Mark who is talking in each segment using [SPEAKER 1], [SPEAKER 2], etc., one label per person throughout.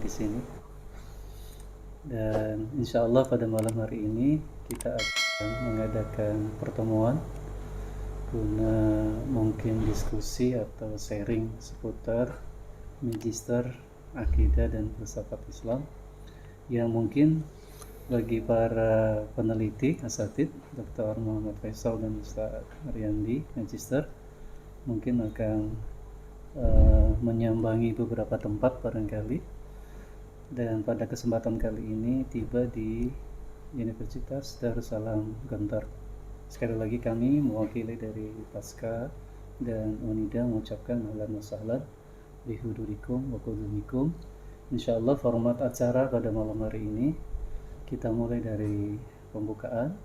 [SPEAKER 1] di sini. Dan insya Allah pada malam hari ini kita akan mengadakan pertemuan guna mungkin diskusi atau sharing seputar magister akidah dan filsafat Islam yang mungkin bagi para peneliti asatid Dr. Muhammad Faisal dan Ustaz Ariandi magister mungkin akan menyambangi beberapa tempat barangkali. Dan pada kesempatan kali ini tiba di Universitas Darussalam Gontor. Sekali lagi kami mewakili dari Pasca dan Unida mengucapkan ahlan wa sahlan bihudurikum wa qudumikum. Insyaallah format acara pada malam hari ini kita mulai dari pembukaan,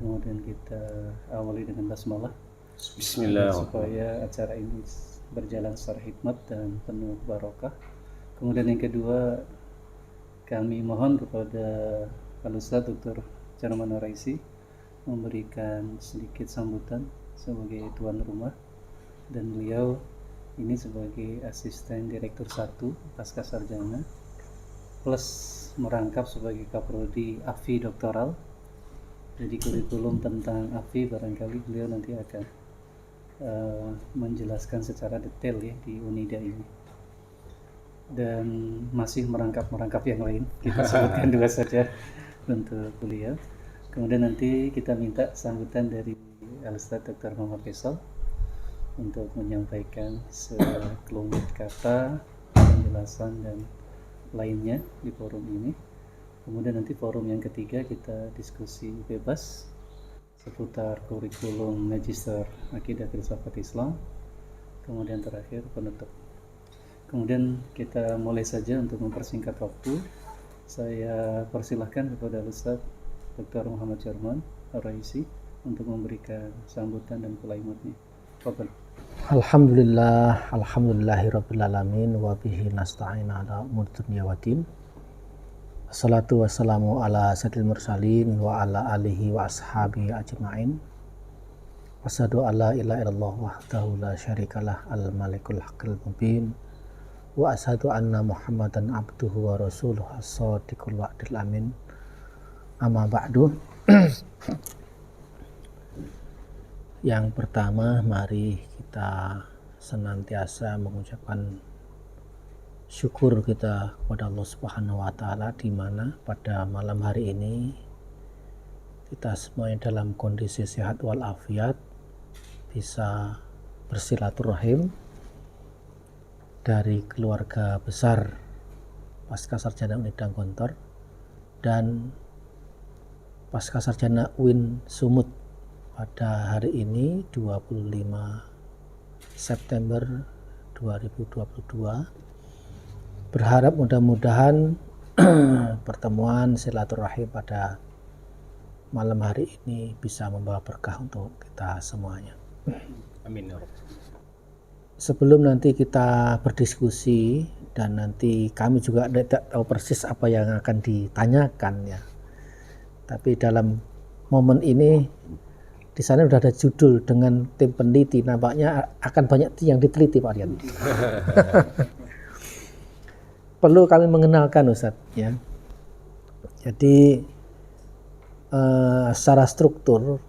[SPEAKER 1] kemudian kita awali dengan basmalah. Bismillah, supaya acara ini berjalan secara hikmat dan penuh barokah. Kemudian yang kedua, kami mohon kepada Al-Ustaz Dr. Jarman Araisi memberikan sedikit sambutan sebagai tuan rumah, dan beliau ini sebagai asisten direktur 1 pasca sarjana plus merangkap sebagai kaprodi AFI doktoral. Jadi kurikulum tentang AFI barangkali beliau nanti akan menjelaskan secara detail ya di Unida ini. Dan masih merangkap yang lain, kita sebutkan dua saja untuk beliau. Kemudian nanti kita minta sambutan dari Al-Ustaz Dr. Muhammad Faisal untuk menyampaikan sekelumit kata, penjelasan dan lainnya di forum ini. Kemudian nanti forum yang ketiga kita diskusi bebas seputar kurikulum magister akidah filsafat Islam. Kemudian terakhir penutup. Kemudian kita mulai saja untuk mempersingkat waktu. Saya persilahkan kepada Ustaz Dr. Muhammad Jarman Araisi untuk memberikan sambutan dan kalimatnya. Fadhil.
[SPEAKER 2] Alhamdulillahirabbil alamin wa bihi nasta'in ala umuri dunya waddin. Wassalatu wassalamu ala sayyidil mursalin wa ala alihi wa ashabihi ajma'in. Wasyhadu alla ilaha illallah wahdahu la syarikalah al-malikul haqqil mubin. Wa asyhadu anna Muhammadan abduhu wa rasuluh as-shadiqul wa'dil amin. Amma ba'du. Yang pertama, mari kita senantiasa mengucapkan syukur kita kepada Allah Subhanahu wa taala, di mana pada malam hari ini kita semuanya dalam kondisi sehat walafiat, bisa bersilaturahim dari keluarga besar Pasca Sarjana Unida Gontor dan Pasca Sarjana UIN Sumut pada hari ini 25 September 2022. Berharap mudah-mudahan pertemuan silaturahim pada malam hari ini bisa membawa berkah untuk kita semuanya. Amin. Sebelum nanti kita berdiskusi, dan nanti kami juga tidak tahu persis apa yang akan ditanyakan ya. Tapi dalam momen ini di sana sudah ada judul dengan tim peneliti, nampaknya akan banyak yang diteliti Pak Rian. Perlu kami mengenalkan Ustadz ya. Jadi secara struktur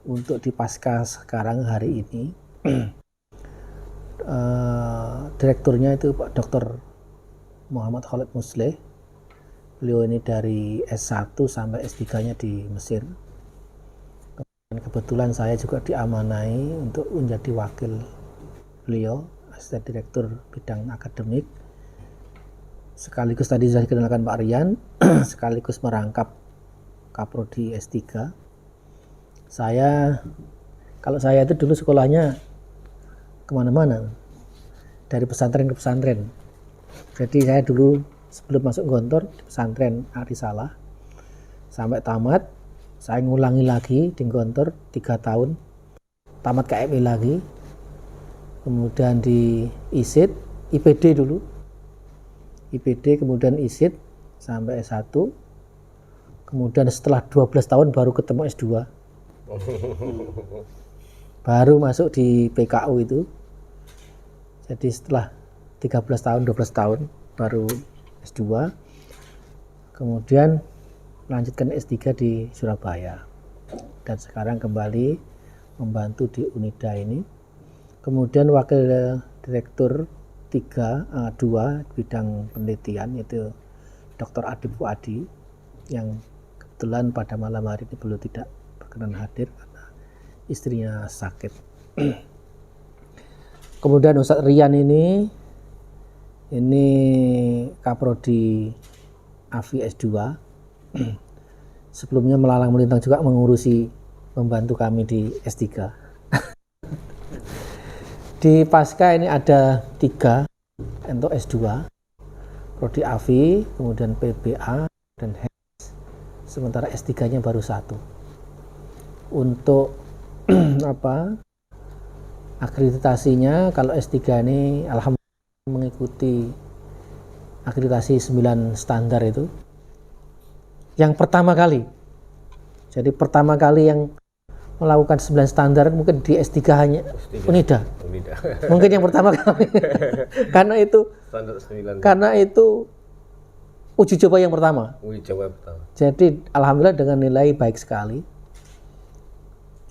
[SPEAKER 2] untuk di Pasca sekarang hari ini direkturnya itu Pak Dr. Muhammad Khalid Musleh. Beliau ini dari S1 sampai S3-nya di Mesir. Dan kebetulan saya juga diamanai untuk menjadi wakil beliau, asisten direktur bidang akademik. Sekaligus tadi sudah dikenalkan Pak Rian, sekaligus merangkap kaprodi S3. Kalau saya itu dulu sekolahnya kemana-mana, dari pesantren ke pesantren. Jadi saya dulu sebelum masuk Gontor di pesantren Arisalah sampai tamat, saya ngulangi lagi di Gontor 3 tahun, tamat KMI lagi, kemudian di ISID, IPD dulu, IPD kemudian ISID sampai S1, kemudian setelah 12 tahun baru ketemu S2, baru masuk di PKU itu. Jadi setelah 13 tahun, 12 tahun baru S2, kemudian melanjutkan S3 di Surabaya, dan sekarang kembali membantu di Unida ini. Kemudian wakil direktur 2 bidang penelitian itu Dr. Adib Fuadi, yang kebetulan pada malam hari ini belum tidak berkenan hadir karena istrinya sakit. Kemudian Ustadz Rian ini Kaprodi AFI S2. Sebelumnya melalang melintang juga membantu kami di S3. Di Pasca ini ada 3 untuk S2, Prodi AFI, kemudian PBA dan HES. Sementara S3-nya baru 1. Untuk akreditasinya, kalau S3 ini alhamdulillah mengikuti akreditasi 9 standar itu. Yang pertama kali. Jadi pertama kali yang melakukan 9 standar mungkin di S3 hanya Unida. Mungkin yang pertama kali. Karena itu uji coba yang pertama. Jadi alhamdulillah dengan nilai baik sekali.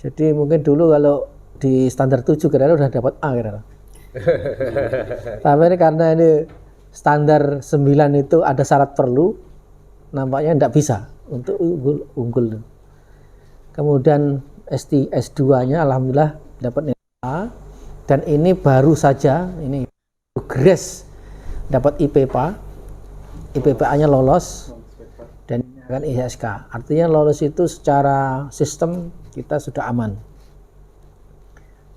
[SPEAKER 2] Jadi mungkin dulu kalau di standar 7 kira-kira udah dapat A kira-kira. Tapi ini karena ini standar 9 itu ada syarat perlu, nampaknya tidak bisa untuk unggul. Kemudian S2-nya alhamdulillah dapat nilai A, dan ini baru saja ini progres dapat IPPA-nya lolos dan akan IHSK. Artinya lolos itu secara sistem kita sudah aman.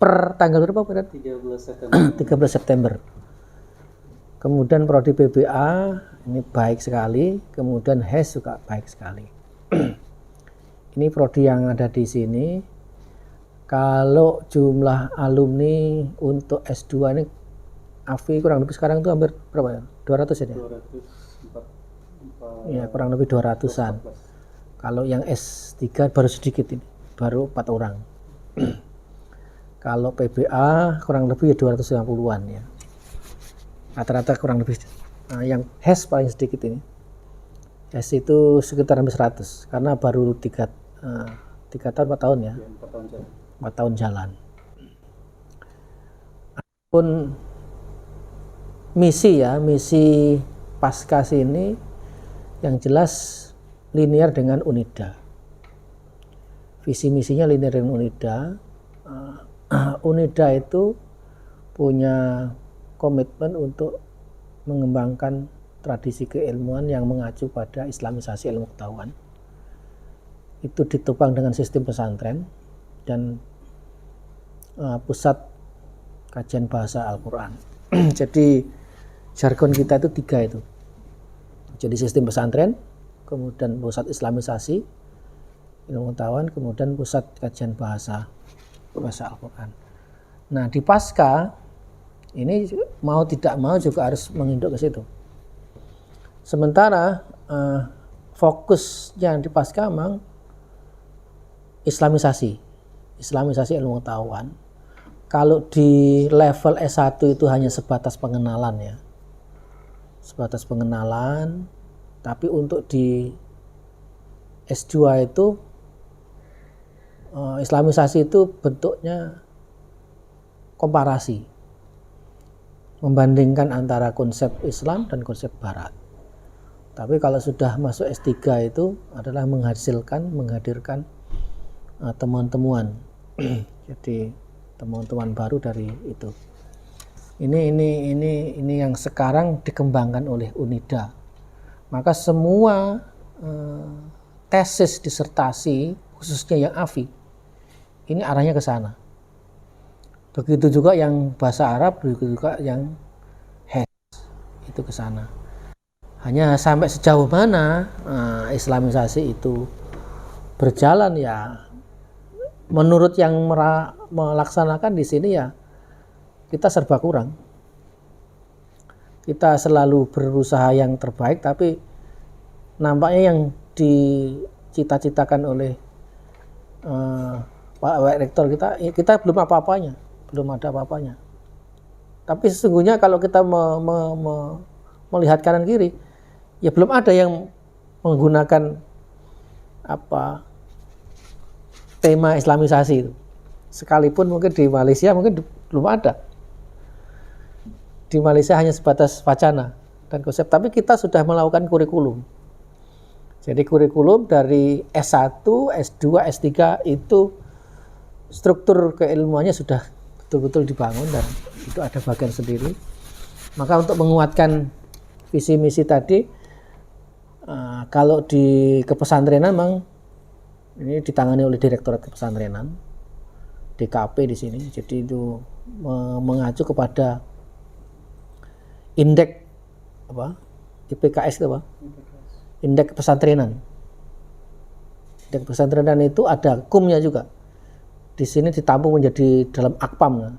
[SPEAKER 2] Per tanggal berapa? 13 September. Kemudian prodi PBA ini baik sekali, kemudian HES juga baik sekali. Ini prodi yang ada di sini. Kalau jumlah alumni untuk S2 ini AFI kurang lebih sekarang itu hampir berapa ya? 200 ya? 204. Ya, kurang lebih 200-an. Kalau yang S3 baru sedikit ini, baru 4 orang. Kalau PBA kurang lebih ya 250-an ya. Rata-rata kurang lebih. Nah, yang HES paling sedikit ini. HES itu sekitar hampir 100 karena baru 3 tahun 4 tahun ya. 4 tahun jalan. Pun misi Pasca ini yang jelas linear dengan Unida. Visi misinya linear dengan Unida. Unida itu punya komitmen untuk mengembangkan tradisi keilmuan yang mengacu pada islamisasi ilmu pengetahuan. Itu ditopang dengan sistem pesantren dan pusat kajian bahasa Al-Quran. Jadi jargon kita itu 3 itu. Jadi sistem pesantren, kemudian pusat islamisasi ilmu pengetahuan, kemudian pusat kajian bahasa Al-Quran. Nah, di Pasca ini mau tidak mau juga harus menginduk ke situ. Sementara fokusnya di Pasca memang islamisasi ilmu pengetahuan. Kalau di level S1 itu hanya sebatas pengenalan ya. Sebatas pengenalan, tapi untuk di S2 itu islamisasi itu bentuknya komparasi, membandingkan antara konsep Islam dan konsep Barat. Tapi kalau sudah masuk S3 itu adalah menghadirkan temuan-temuan. Jadi temuan-temuan baru dari itu. Ini yang sekarang dikembangkan oleh Unida. Maka semua tesis disertasi khususnya yang AFI ini arahnya ke sana. Begitu juga yang bahasa Arab, begitu juga yang HES itu ke sana. Hanya sampai sejauh mana islamisasi itu berjalan ya, menurut yang melaksanakan di sini ya kita serba kurang. Kita selalu berusaha yang terbaik, tapi nampaknya yang dicita-citakan oleh Pak Rektor kita belum apa-apanya, belum ada apa-apanya. Tapi sesungguhnya kalau kita melihat kanan kiri, ya belum ada yang menggunakan apa tema Islamisasi itu. Sekalipun mungkin di Malaysia mungkin belum ada. Di Malaysia hanya sebatas wacana dan konsep, tapi kita sudah melakukan kurikulum. Jadi kurikulum dari S1, S2, S3 itu struktur keilmuannya sudah betul-betul dibangun dan itu ada bagian sendiri. Maka untuk menguatkan visi misi tadi, kalau di kepesantrenan memang ini ditangani oleh Direktorat Kepesantrenan, DKP di sini. Jadi itu mengacu kepada indeks apa? IPKS itu apa? Indeks pesantrenan. Indeks pesantrenan itu ada kumnya juga. Di sini ditampung menjadi dalam akpam,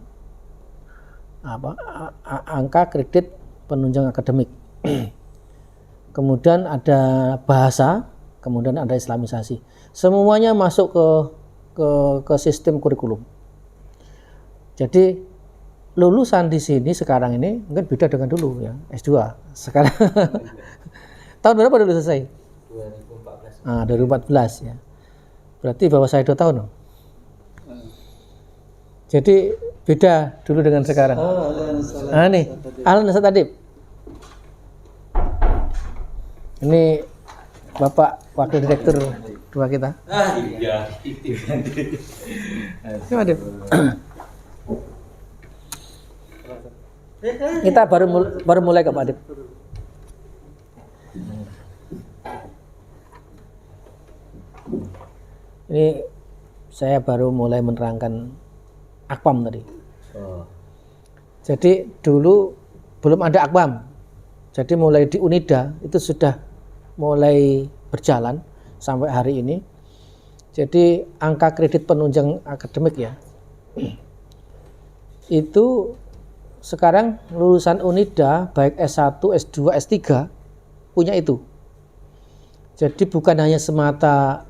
[SPEAKER 2] angka kredit penunjang akademik. Kemudian ada bahasa, kemudian ada Islamisasi. Semuanya masuk ke sistem kurikulum. Jadi lulusan di sini sekarang ini mungkin beda dengan dulu ya, S2. Sekarang tahun berapa dulu selesai? 2014. 2014 ya. Berarti bawah saya 2 tahun. Jadi beda dulu dengan sekarang. Nih, Ahlan Ustaz Adib. Ini Bapak Wakil Direktur 2 kita.
[SPEAKER 3] Iya.
[SPEAKER 2] Gimana, Adib? Kita baru mulai kok, Pak Adib. Ini saya baru mulai menerangkan akpam tadi. Jadi dulu belum ada akpam. Jadi mulai di Unida itu sudah mulai berjalan sampai hari ini. Jadi angka kredit penunjang akademik ya, itu sekarang lulusan Unida baik S1, S2, S3 punya itu. Jadi bukan hanya semata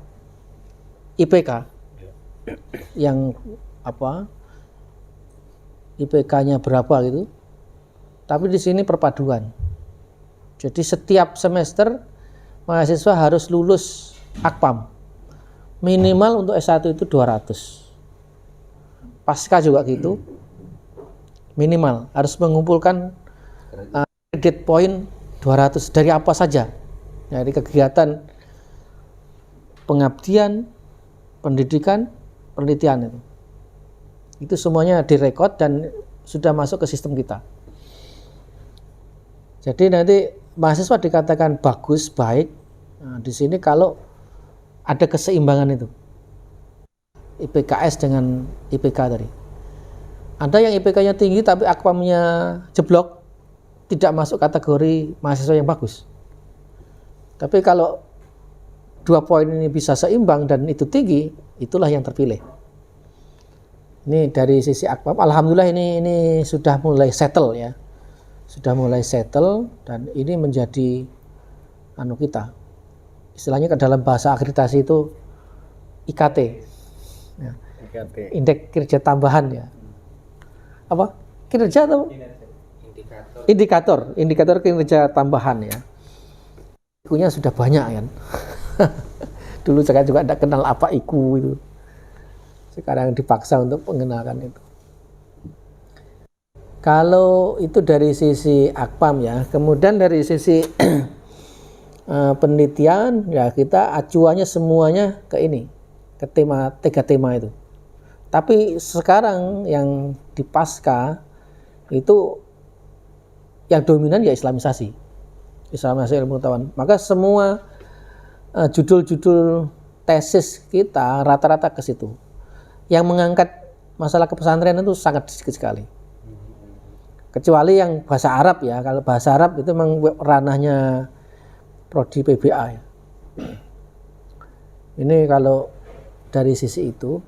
[SPEAKER 2] IPK yang apa IPK-nya berapa gitu, tapi di sini perpaduan. Jadi setiap semester mahasiswa harus lulus akpam minimal untuk S1 itu 200. Pasca juga gitu, minimal harus mengumpulkan kredit poin 200 dari apa saja, dari kegiatan pengabdian, pendidikan, penelitian itu semuanya direkod dan sudah masuk ke sistem kita. Jadi nanti mahasiswa dikatakan bagus, baik. Nah, di sini kalau ada keseimbangan itu IPKS dengan IPK tadi. Ada yang IPK-nya tinggi tapi akpamnya jeblok, tidak masuk kategori mahasiswa yang bagus. Tapi kalau 2 poin ini bisa seimbang dan itu tinggi, itulah yang terpilih. Ini dari sisi akpam, alhamdulillah ini sudah mulai settle ya. Sudah mulai settle dan ini menjadi kita. Istilahnya ke dalam bahasa akreditasi itu IKT. Ya. Indeks kinerja tambahan ya. Apa? Kinerja atau? Indikator kinerja tambahan ya. IQ-nya sudah banyak kan. Dulu saya juga tidak kenal apa IQ itu. Sekarang dipaksa untuk mengenalkan itu. Kalau itu dari sisi akpam ya, kemudian dari sisi penelitian ya kita acuannya semuanya ke ini, ke tema 3 tema itu. Tapi sekarang yang di pasca itu yang dominan ya Islamisasi ilmu pengetahuan. Maka semua judul-judul tesis kita rata-rata ke situ. Yang mengangkat masalah kepesantrenan itu sangat sedikit sekali. Kecuali yang bahasa Arab ya. Kalau bahasa Arab itu memang ranahnya prodi PBA ya. Ini kalau dari sisi itu.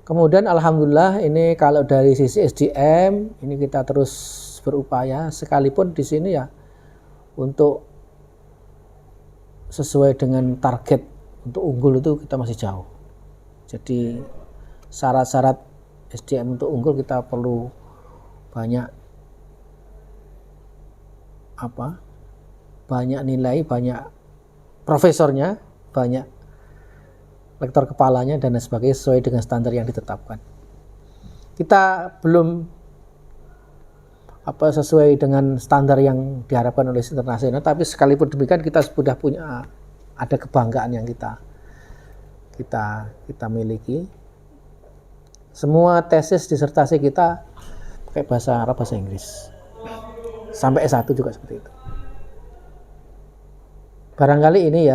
[SPEAKER 2] Kemudian alhamdulillah ini kalau dari sisi SDM ini kita terus berupaya sekalipun di sini ya untuk sesuai dengan target untuk unggul itu kita masih jauh. Jadi syarat-syarat SDM untuk unggul kita perlu banyak banyak nilai, banyak profesornya, banyak lektor kepalanya dan sebagainya sesuai dengan standar yang ditetapkan. Kita belum sesuai dengan standar yang diharapkan oleh internasional, tapi sekalipun demikian kita sudah punya ada kebanggaan yang kita miliki. Semua tesis disertasi kita pakai bahasa Arab, bahasa Inggris. Sampai S1 juga seperti itu. Barangkali ini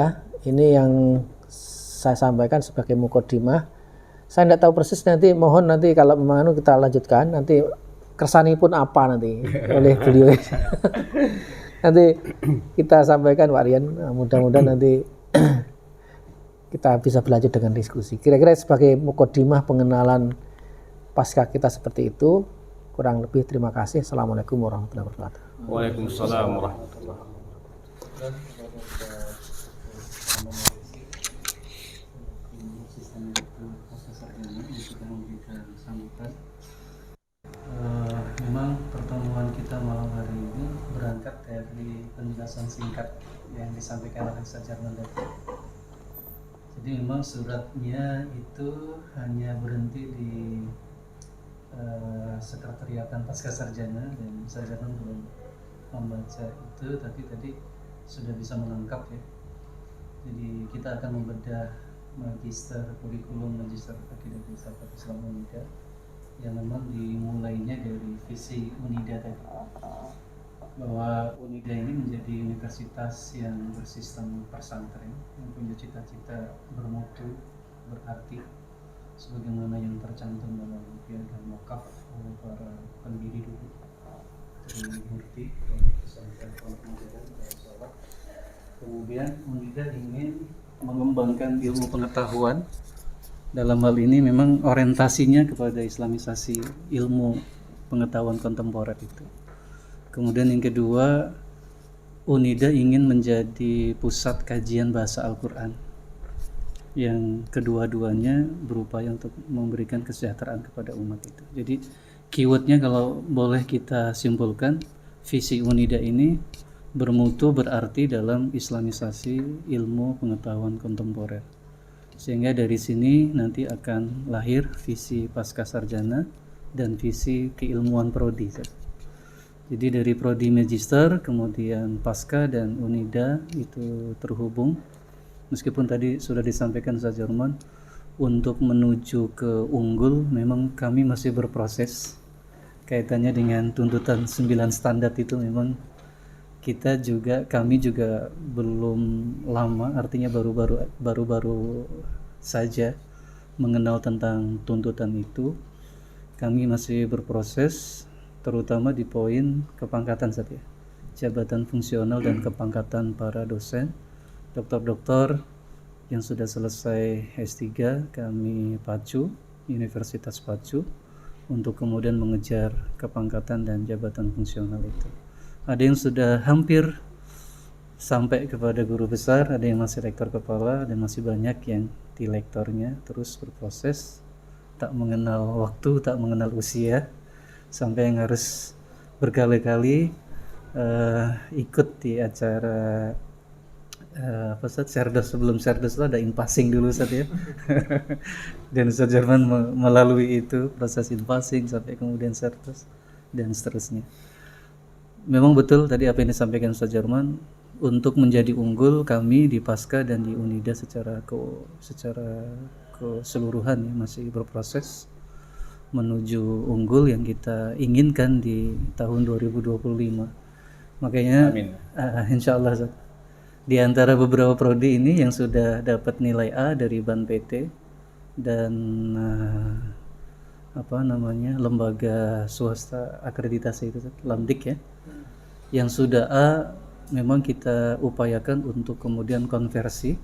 [SPEAKER 2] yang saya sampaikan sebagai mukodimah. Saya tidak tahu persis, nanti mohon nanti kalau memang kita lanjutkan, nanti kersani pun apa nanti oleh beliau. Nanti kita sampaikan Pak Rian, mudah-mudahan nanti kita bisa belajar dengan diskusi. Kira-kira sebagai mukodimah pengenalan pasca kita seperti itu. Kurang lebih terima kasih. Assalamualaikum warahmatullahi wabarakatuh.
[SPEAKER 3] Waalaikumsalam warahmatullahi wabarakatuh.
[SPEAKER 1] Memang pertemuan kita malam hari ini berangkat dari penjelasan singkat yang disampaikan oleh Ustaz Jarman tadi. Jadi memang suratnya itu hanya berhenti di sekretariatan pasca sarjana, dan Ustaz Jarman belum membaca itu, tapi tadi sudah bisa menangkap ya. Jadi kita akan membedah magister kurikulum magister akidah filsafat Islam Unida yang memang dimulainya dari visi Unida tadi, bahwa Unida ini menjadi universitas yang bersistem pesantren yang punya cita-cita bermutu, berarti sebagaimana yang tercantum dalam piagam wakaf oleh para pendiri dulu dari Murti sampai Pondok Modern Darussalam. Kemudian Unida ingin mengembangkan ilmu pengetahuan. Dalam hal ini memang orientasinya kepada islamisasi ilmu pengetahuan kontemporer itu. Kemudian yang kedua, Unida ingin menjadi pusat kajian bahasa Al-Quran, yang kedua-duanya berupaya untuk memberikan kesejahteraan kepada umat itu. Jadi keywordnya kalau boleh kita simpulkan, visi Unida ini bermutu berarti dalam islamisasi ilmu pengetahuan kontemporer. Sehingga dari sini nanti akan lahir visi pasca sarjana dan visi keilmuan prodi. Jadi dari prodi magister, kemudian pasca dan Unida itu terhubung. Meskipun tadi sudah disampaikan Ustaz Jarman, untuk menuju ke unggul memang kami masih berproses. Kaitannya dengan tuntutan 9 standar itu memang kami juga belum lama, artinya baru-baru saja mengenal tentang tuntutan itu. Kami masih berproses, terutama di poin kepangkatan saja, jabatan fungsional dan kepangkatan para dosen, doktor-doktor yang sudah selesai S3 kami pacu, Universitas Pacu, untuk kemudian mengejar kepangkatan dan jabatan fungsional itu. Ada yang sudah hampir sampai kepada guru besar, ada yang masih rektor kepala, dan masih banyak yang di lektornya terus berproses, tak mengenal waktu, tak mengenal usia, sampai yang harus berkali-kali ikut di acara Serdos. Sebelum Serdos itu ada in-passing dulu Ustaz ya. Dan Ustaz Jarman melalui itu proses in-passing sampai kemudian Serdos dan seterusnya. Memang betul tadi apa yang disampaikan Ustaz Jarman, untuk menjadi unggul kami di Pasca dan di Unida secara keseluruhan ya, masih berproses menuju unggul yang kita inginkan di tahun 2025. Makanya insya Allah Ustaz, di antara beberapa prodi ini yang sudah dapat nilai A dari Ban PT dan lembaga swasta akreditasi itu Lamdik ya, yang sudah A memang kita upayakan untuk kemudian konversi,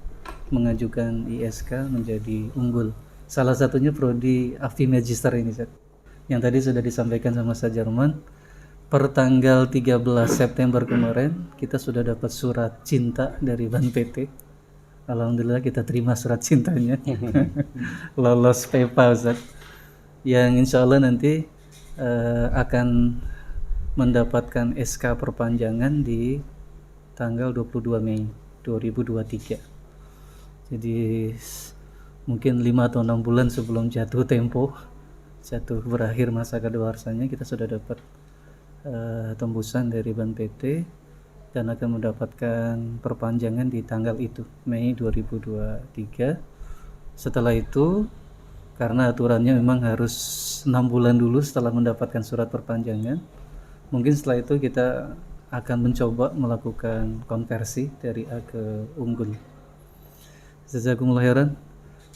[SPEAKER 1] mengajukan ISK menjadi unggul. Salah satunya prodi AFI Magister ini Ustaz, yang tadi sudah disampaikan sama Ustaz Jarman. Per tanggal 13 September kemarin kita sudah dapat surat cinta dari Ban PT. Alhamdulillah kita terima surat cintanya. Lolos PEPA Ustaz, yang insya Allah nanti akan mendapatkan SK perpanjangan di tanggal 22 Mei 2023. Jadi mungkin 5 atau 6 bulan sebelum jatuh berakhir masa kadaluarsanya, kita sudah dapat tembusan dari Bank PT dan akan mendapatkan perpanjangan di tanggal itu, Mei 2023. Setelah itu, karena aturannya memang harus 6 bulan dulu setelah mendapatkan surat perpanjangan, mungkin setelah itu kita akan mencoba melakukan konversi dari A ke Unggul. Jazakumullah khairan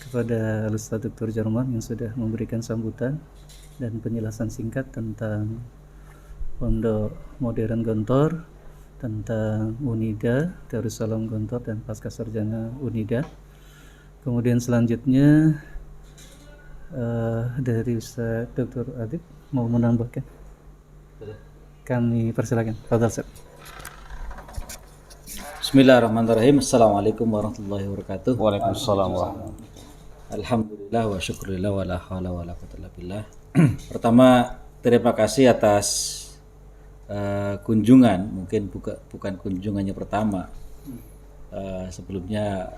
[SPEAKER 1] kepada Ustaz Dr. Jarman yang sudah memberikan sambutan dan penjelasan singkat tentang Pondok Modern Gontor, tentang Unida, Darussalam Gontor dan Pasca Sarjana Unida. Kemudian selanjutnya dari Ustaz Dr. Adib mau menambahkan? Kami persilakan. Fadhal Ustaz.
[SPEAKER 4] Bismillahirrahmanirrahim. Assalamualaikum warahmatullahi wabarakatuh.
[SPEAKER 3] Waalaikumsalam warahmatullahi.
[SPEAKER 4] Alhamdulillah wa syukurillah wa la hawla wa la quwwata illa billah. Pertama, terima kasih atas kunjungan, mungkin bukan kunjungannya pertama. Sebelumnya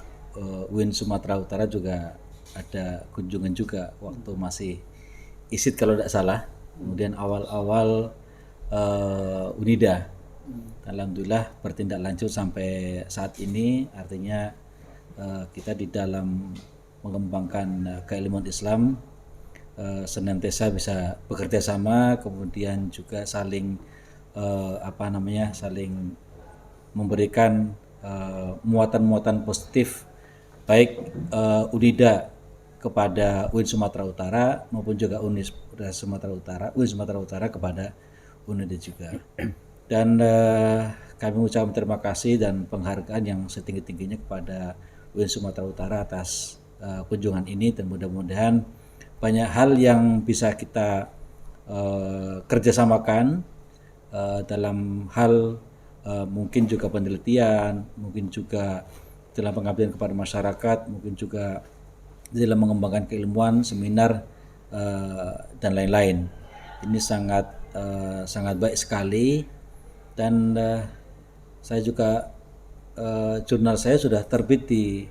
[SPEAKER 4] UIN Sumatera Utara juga ada kunjungan juga waktu masih ISID kalau tidak salah. Kemudian awal-awal Unida. Alhamdulillah bertindak lanjut sampai saat ini, artinya kita di dalam mengembangkan keilmuan Islam senantiasa bisa bekerja sama, kemudian juga saling saling memberikan muatan-muatan positif baik Unida kepada UIN Sumatera Utara maupun juga UIN Sumatera Utara kepada Unida juga. Dan kami mengucapkan terima kasih dan penghargaan yang setinggi-tingginya kepada UIN Sumatera Utara atas kunjungan ini, dan mudah-mudahan banyak hal yang bisa kita kerjasamakan dalam hal mungkin juga penelitian, mungkin juga dalam pengabdian kepada masyarakat, mungkin juga dalam mengembangkan keilmuan, seminar dan lain-lain. Ini sangat baik sekali, dan saya juga jurnal saya sudah terbit di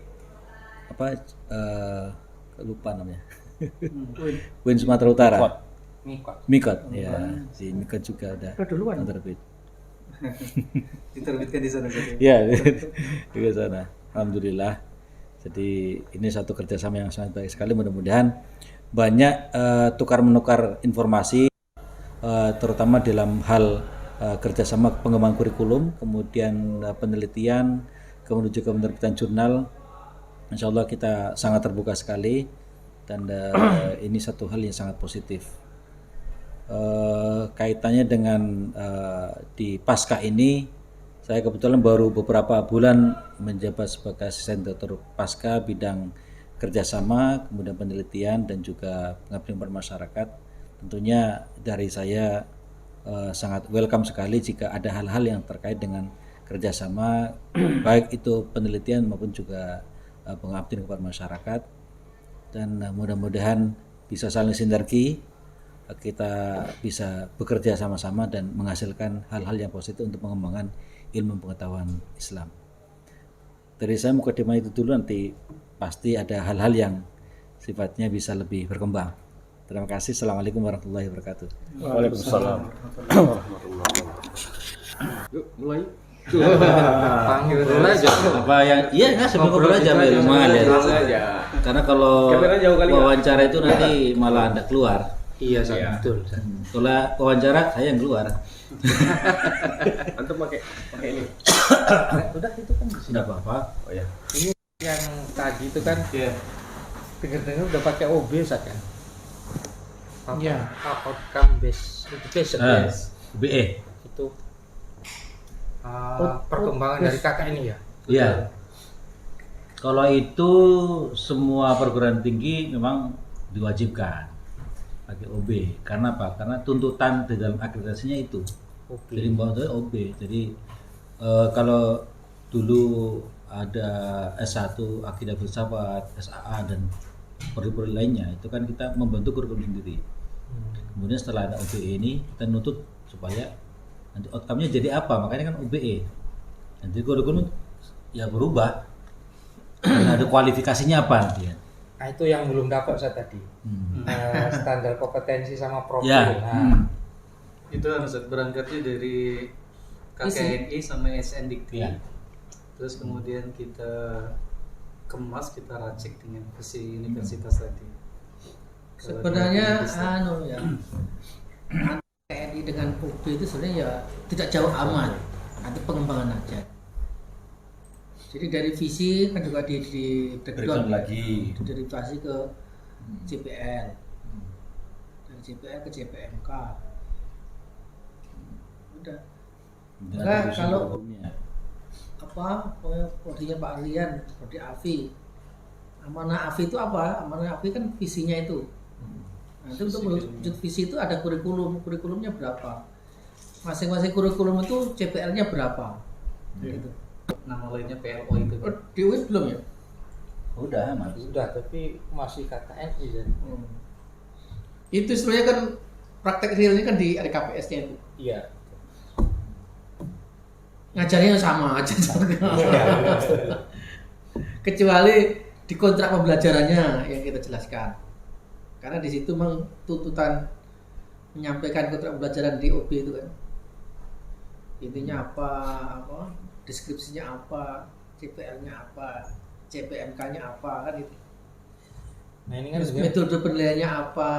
[SPEAKER 4] lupa namanya UIN Sumatera Utara. Mikot, ya, si Mikot juga udah terbit.
[SPEAKER 1] Diterbitkan di sana saja.
[SPEAKER 4] Ya, di sana. Alhamdulillah. Jadi ini satu kerjasama yang sangat baik sekali. Mudah-mudahan banyak tukar menukar informasi, terutama dalam hal kerjasama pengembangan kurikulum, kemudian penelitian, kemudian juga penerbitan jurnal. Insya Allah kita sangat terbuka sekali, dan ini satu hal yang sangat positif. Kaitannya dengan di pasca ini, saya kebetulan baru beberapa bulan menjabat sebagai asisten dokter pasca bidang kerjasama, kemudian penelitian dan juga pengabdian kepada masyarakat. Tentunya dari saya sangat welcome sekali jika ada hal-hal yang terkait dengan kerjasama, baik itu penelitian maupun juga pengabdian kepada masyarakat, dan mudah-mudahan bisa saling sinergi, kita bisa bekerja sama-sama dan menghasilkan hal-hal yang positif untuk pengembangan ilmu pengetahuan Islam. Dari saya mukadimah itu dulu, nanti pasti ada hal-hal yang sifatnya bisa lebih berkembang. Terima kasih. Assalamualaikum warahmatullahi wabarakatuh.
[SPEAKER 3] Waalaikumsalam warahmatullahi wabarakatuh. Yuk mulai.
[SPEAKER 4] Ngobrol aja. Apa yang ngobrol aja aja. Karena kalau wawancara itu nanti malah Anda keluar.
[SPEAKER 2] Iya, betul.
[SPEAKER 4] Kalau wawancara saya yang keluar.
[SPEAKER 3] Antum pakai ini.
[SPEAKER 4] Udah itu kan sudah apa-apa.
[SPEAKER 3] Oh ya.
[SPEAKER 2] Ini yang tadi itu kan dengar-dengar udah pakai OB Ustaz kan? Iya. Outcome based education.
[SPEAKER 4] BE.
[SPEAKER 2] Itu perkembangan dari kakak ini ya?
[SPEAKER 4] Iya. Kalau itu semua perguruan tinggi memang diwajibkan pakai OB. Karena apa? Karena tuntutan di dalam akreditasinya itu. Jadi bahwa OB. Jadi kalau dulu ada S1 Akidah Filsafat, SAA dan prodi-prodi lainnya, itu kan kita membentuk kurikulum sendiri. Kemudian setelah ada OBE ini kita nuntut supaya nanti outcome-nya jadi apa, makanya kan OBE. Nanti kurikulum ya berubah. Dan ada kualifikasinya apa nanti ya?
[SPEAKER 5] Nah itu yang belum dapat saya tadi. Standar kompetensi sama profil.
[SPEAKER 4] Ya.
[SPEAKER 5] Nah,
[SPEAKER 1] Itu harus berangkatnya dari KKNI sama SNDikti.
[SPEAKER 4] Ya.
[SPEAKER 1] Terus kemudian kita kemas, kita racik dengan visi universitas tadi. Kalau
[SPEAKER 6] Sebenarnya
[SPEAKER 1] di-
[SPEAKER 6] anu ya, TNI dengan UB itu sebenarnya ya tidak jauh amat, nanti pengembangan aja. Jadi dari visi kan juga di
[SPEAKER 4] Breakdown lagi.
[SPEAKER 6] derivasi ke CPL, dari CPL ke CPMK. Udah.
[SPEAKER 4] Dan
[SPEAKER 6] Enggak,
[SPEAKER 4] ada
[SPEAKER 6] kalau-
[SPEAKER 4] kurikulumnya.
[SPEAKER 6] Apa prodinya Pak Arlian, prodi AFI. Amanah AFI itu apa? Amanah AFI kan visinya itu. Nah, itu untuk mewujud visi itu ada kurikulumnya berapa? Masing-masing kurikulum itu CPL-nya berapa? Gitu.
[SPEAKER 1] nama lainnya PLO itu.
[SPEAKER 6] Oh, di UIS belum ya?
[SPEAKER 4] Udah, Mas.
[SPEAKER 5] sudah, tapi masih KKNI jadi.
[SPEAKER 6] Itu sebenarnya kan praktek realnya kan di RKPS-nya itu.
[SPEAKER 5] Iya.
[SPEAKER 6] Ngajarnya sama aja. Kecuali di kontrak pembelajarannya yang kita jelaskan. Karena di situ memang tuntutan menyampaikan kontrak pembelajaran di OB itu kan. Intinya apa, deskripsinya apa, CPL-nya apa, CPMK-nya apa kan itu.
[SPEAKER 5] Nah ini kan
[SPEAKER 6] Terus
[SPEAKER 5] sebenarnya
[SPEAKER 6] metode penilaiannya apa,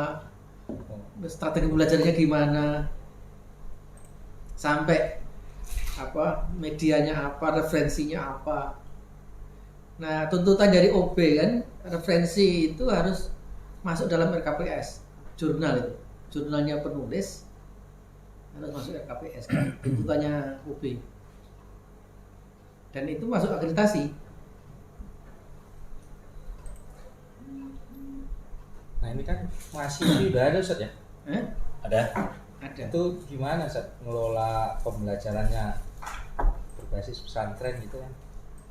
[SPEAKER 6] strategi belajarnya gimana, sampai apa medianya apa, referensinya apa. Nah tuntutan dari OB kan referensi itu harus masuk dalam RKPS, jurnal itu, jurnalnya penulis harus masuk RKPS kan, tuntutannya OB. Dan itu masuk akreditasi.
[SPEAKER 5] nah ini kan masih udah ada Ustaz ya.
[SPEAKER 4] Ada.
[SPEAKER 6] Ada.
[SPEAKER 5] Itu gimana Ustaz ngelola pembelajarannya berbasis pesantren gitu kan?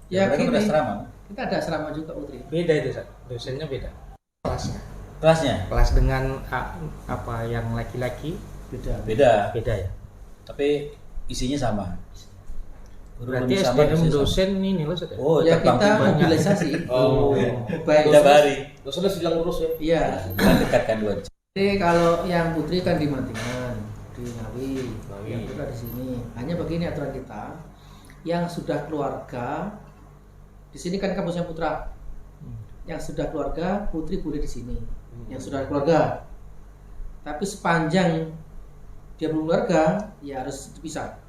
[SPEAKER 6] Ya
[SPEAKER 4] Mereka
[SPEAKER 6] gini,
[SPEAKER 4] udah asrama.
[SPEAKER 6] kita ada asrama juga Utri.
[SPEAKER 5] Beda itu Ustaz, dosennya beda. Kelasnya.
[SPEAKER 4] Kelasnya
[SPEAKER 5] Kelas dengan apa yang laki-laki
[SPEAKER 6] Beda.
[SPEAKER 4] beda,
[SPEAKER 5] beda ya.
[SPEAKER 4] tapi isinya sama.
[SPEAKER 5] Berarti
[SPEAKER 4] Kurikulum sama,
[SPEAKER 5] SDM
[SPEAKER 4] dosen sama.
[SPEAKER 5] dosen ini loh Ustaz ya.
[SPEAKER 4] Oh,
[SPEAKER 6] Ya
[SPEAKER 4] terbang
[SPEAKER 6] kita
[SPEAKER 4] timbang.
[SPEAKER 6] mobilisasi.
[SPEAKER 5] Oh.
[SPEAKER 6] Baik.
[SPEAKER 4] Tiap hari.
[SPEAKER 3] Dosennya sedang lurus ya.
[SPEAKER 6] Iya.
[SPEAKER 4] Kita dekatkan dua.
[SPEAKER 6] Jadi kalau yang putri kan di Mantingan, di Ngawi,
[SPEAKER 5] Ngawi.
[SPEAKER 6] yang putra di sini. Hanya begini aturan kita, yang sudah keluarga, di sini kan kampusnya putra. Yang sudah keluarga, putri boleh di sini. Yang sudah keluarga. Tapi sepanjang dia belum keluarga, ya harus dipisah.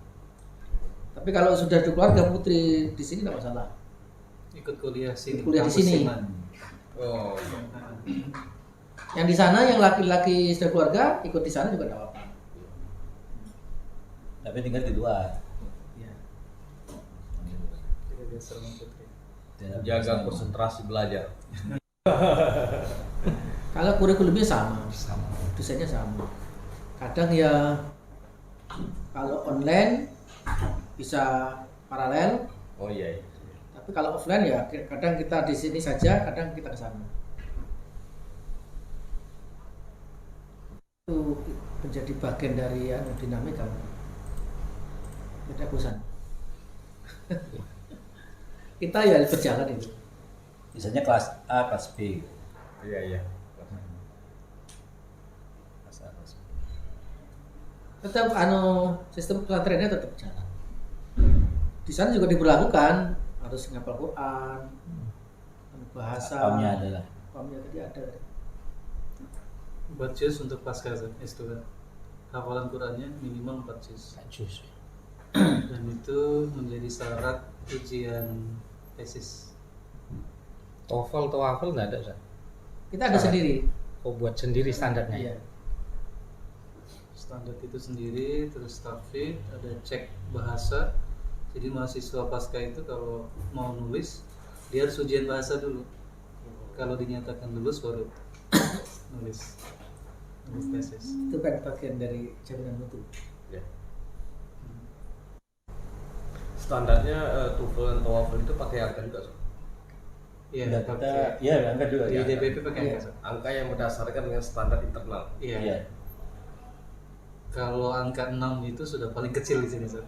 [SPEAKER 6] Tapi kalau sudah keluarga putri di sini tidak masalah.
[SPEAKER 1] Ikut kuliah sini.
[SPEAKER 6] Ikut kuliah di
[SPEAKER 1] kampus
[SPEAKER 6] sini.
[SPEAKER 1] Siman.
[SPEAKER 3] Oh,
[SPEAKER 6] Yang di sana yang laki-laki sudah keluarga ikut di sana juga tidak apa-apa.
[SPEAKER 4] Tapi tinggal di luar.
[SPEAKER 6] Ya.
[SPEAKER 1] Kita biasa sama putri.
[SPEAKER 3] jaga konsentrasi belajar.
[SPEAKER 6] Kalau kurikulumnya sama, desainnya sama. Kadang ya kalau online bisa paralel,
[SPEAKER 3] Oh iya. Iya.
[SPEAKER 6] tapi kalau offline ya kadang kita di sini saja, kadang kita ke sana. Itu menjadi bagian dari dinamika. Tidak bosan. Kita ya berjalan itu.
[SPEAKER 4] Misalnya kelas A, kelas B.
[SPEAKER 3] Iya iya.
[SPEAKER 4] Kelas A, kelas B.
[SPEAKER 6] Tetap sistem pesantrennya tetap jalan. Di sana juga diberlakukan harus ngapal Quran, bahasa.
[SPEAKER 4] Pamnya adalah
[SPEAKER 6] Pamnya tadi ada.
[SPEAKER 1] Buat juz untuk pasca S2 hafalan Qurannya minimal 4 juz.
[SPEAKER 5] Jus.
[SPEAKER 1] Dan itu menjadi syarat ujian tesis.
[SPEAKER 5] TOEFL nggak ada Ustaz.
[SPEAKER 6] Kita ada sendiri.
[SPEAKER 5] Oh buat sendiri standarnya.
[SPEAKER 6] Iya.
[SPEAKER 1] Standar itu sendiri, terus tahfidz, ada cek bahasa. Jadi mahasiswa pasca itu kalau mau nulis dia harus ujian bahasa dulu. Kalau dinyatakan lulus baru nulis tesis.
[SPEAKER 6] Itu kan bagian dari jaminan mutu.
[SPEAKER 3] Ya. Standarnya TOEFL dan TOEFL itu pakai angka juga, Sob?
[SPEAKER 1] Iya,
[SPEAKER 4] Kita,
[SPEAKER 1] pakai
[SPEAKER 4] iya angkat juga.
[SPEAKER 1] di
[SPEAKER 3] Iya.
[SPEAKER 1] DPP pakai
[SPEAKER 6] Iya.
[SPEAKER 1] angka.
[SPEAKER 3] Angka yang berdasarkan dengan standar internal.
[SPEAKER 1] Iya.
[SPEAKER 4] Iya.
[SPEAKER 1] Kalau angka 6 itu sudah paling kecil di sini, Sob.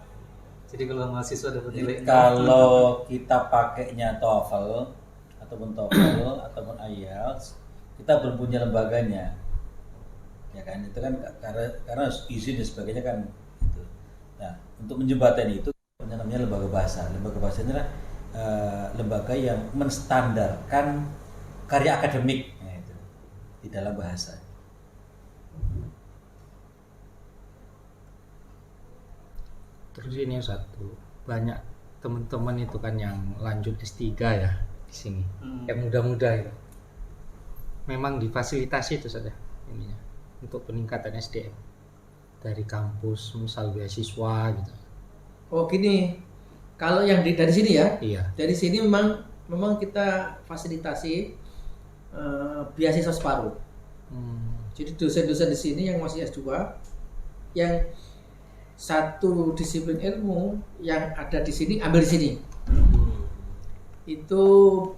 [SPEAKER 1] Jadi kalau mahasiswa dapat nilai
[SPEAKER 4] Jadi kalau kita pakainya TOEFL ataupun TOEFL ataupun IELTS, kita belum punya lembaganya, ya kan? Itu kan karena harus izin dan sebagainya kan. Gitu. Nah, untuk menjembatani itu punya namanya lembaga bahasa. Lembaga bahasa ini adalah lembaga yang menstandarkan karya akademik itu, di dalam bahasa.
[SPEAKER 5] Terus ini satu, banyak teman-teman itu kan yang lanjut S3 ya di sini, yang muda-muda itu. Memang difasilitasi itu saja ininya untuk peningkatan SDM dari kampus, misal beasiswa gitu.
[SPEAKER 6] Oh gini, kalau yang dari sini ya,
[SPEAKER 5] Iya.
[SPEAKER 6] dari sini memang kita fasilitasi beasiswa separuh. Jadi dosen-dosen di sini yang masih S2, yang satu disiplin ilmu yang ada di sini ambil di sini. Itu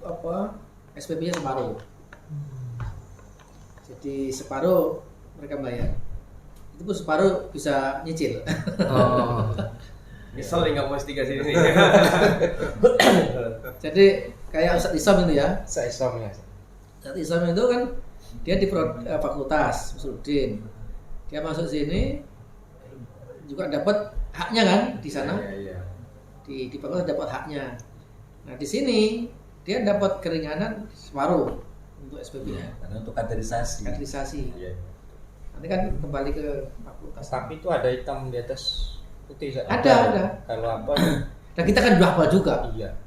[SPEAKER 6] apa? SPP-nya separuh. Jadi separuh mereka bayar. Itu pun separuh bisa nyicil.
[SPEAKER 5] Oh.
[SPEAKER 3] Misal nggak mau S3 sini.
[SPEAKER 6] Jadi kayak Ustadz Isam itu ya.
[SPEAKER 5] Saya Islamnya.
[SPEAKER 6] Ustadz Isam itu kan dia di fakultas Usuluddin. Dia masuk sini juga dapat haknya kan di sana.
[SPEAKER 3] Iya.
[SPEAKER 6] Di fakultas dapat haknya. Nah di sini dia dapat keringanan separuh untuk SPP-nya.
[SPEAKER 4] Karena untuk kaderisasi.
[SPEAKER 6] Kaderisasi.
[SPEAKER 3] Iya.
[SPEAKER 6] Nanti kan kembali ke fakultas.
[SPEAKER 5] Tapi itu ada hitam di atas putih. Zat.
[SPEAKER 6] Ada.
[SPEAKER 5] Kalau apa?
[SPEAKER 6] Dan kita kan udah hafal juga.
[SPEAKER 5] Iya.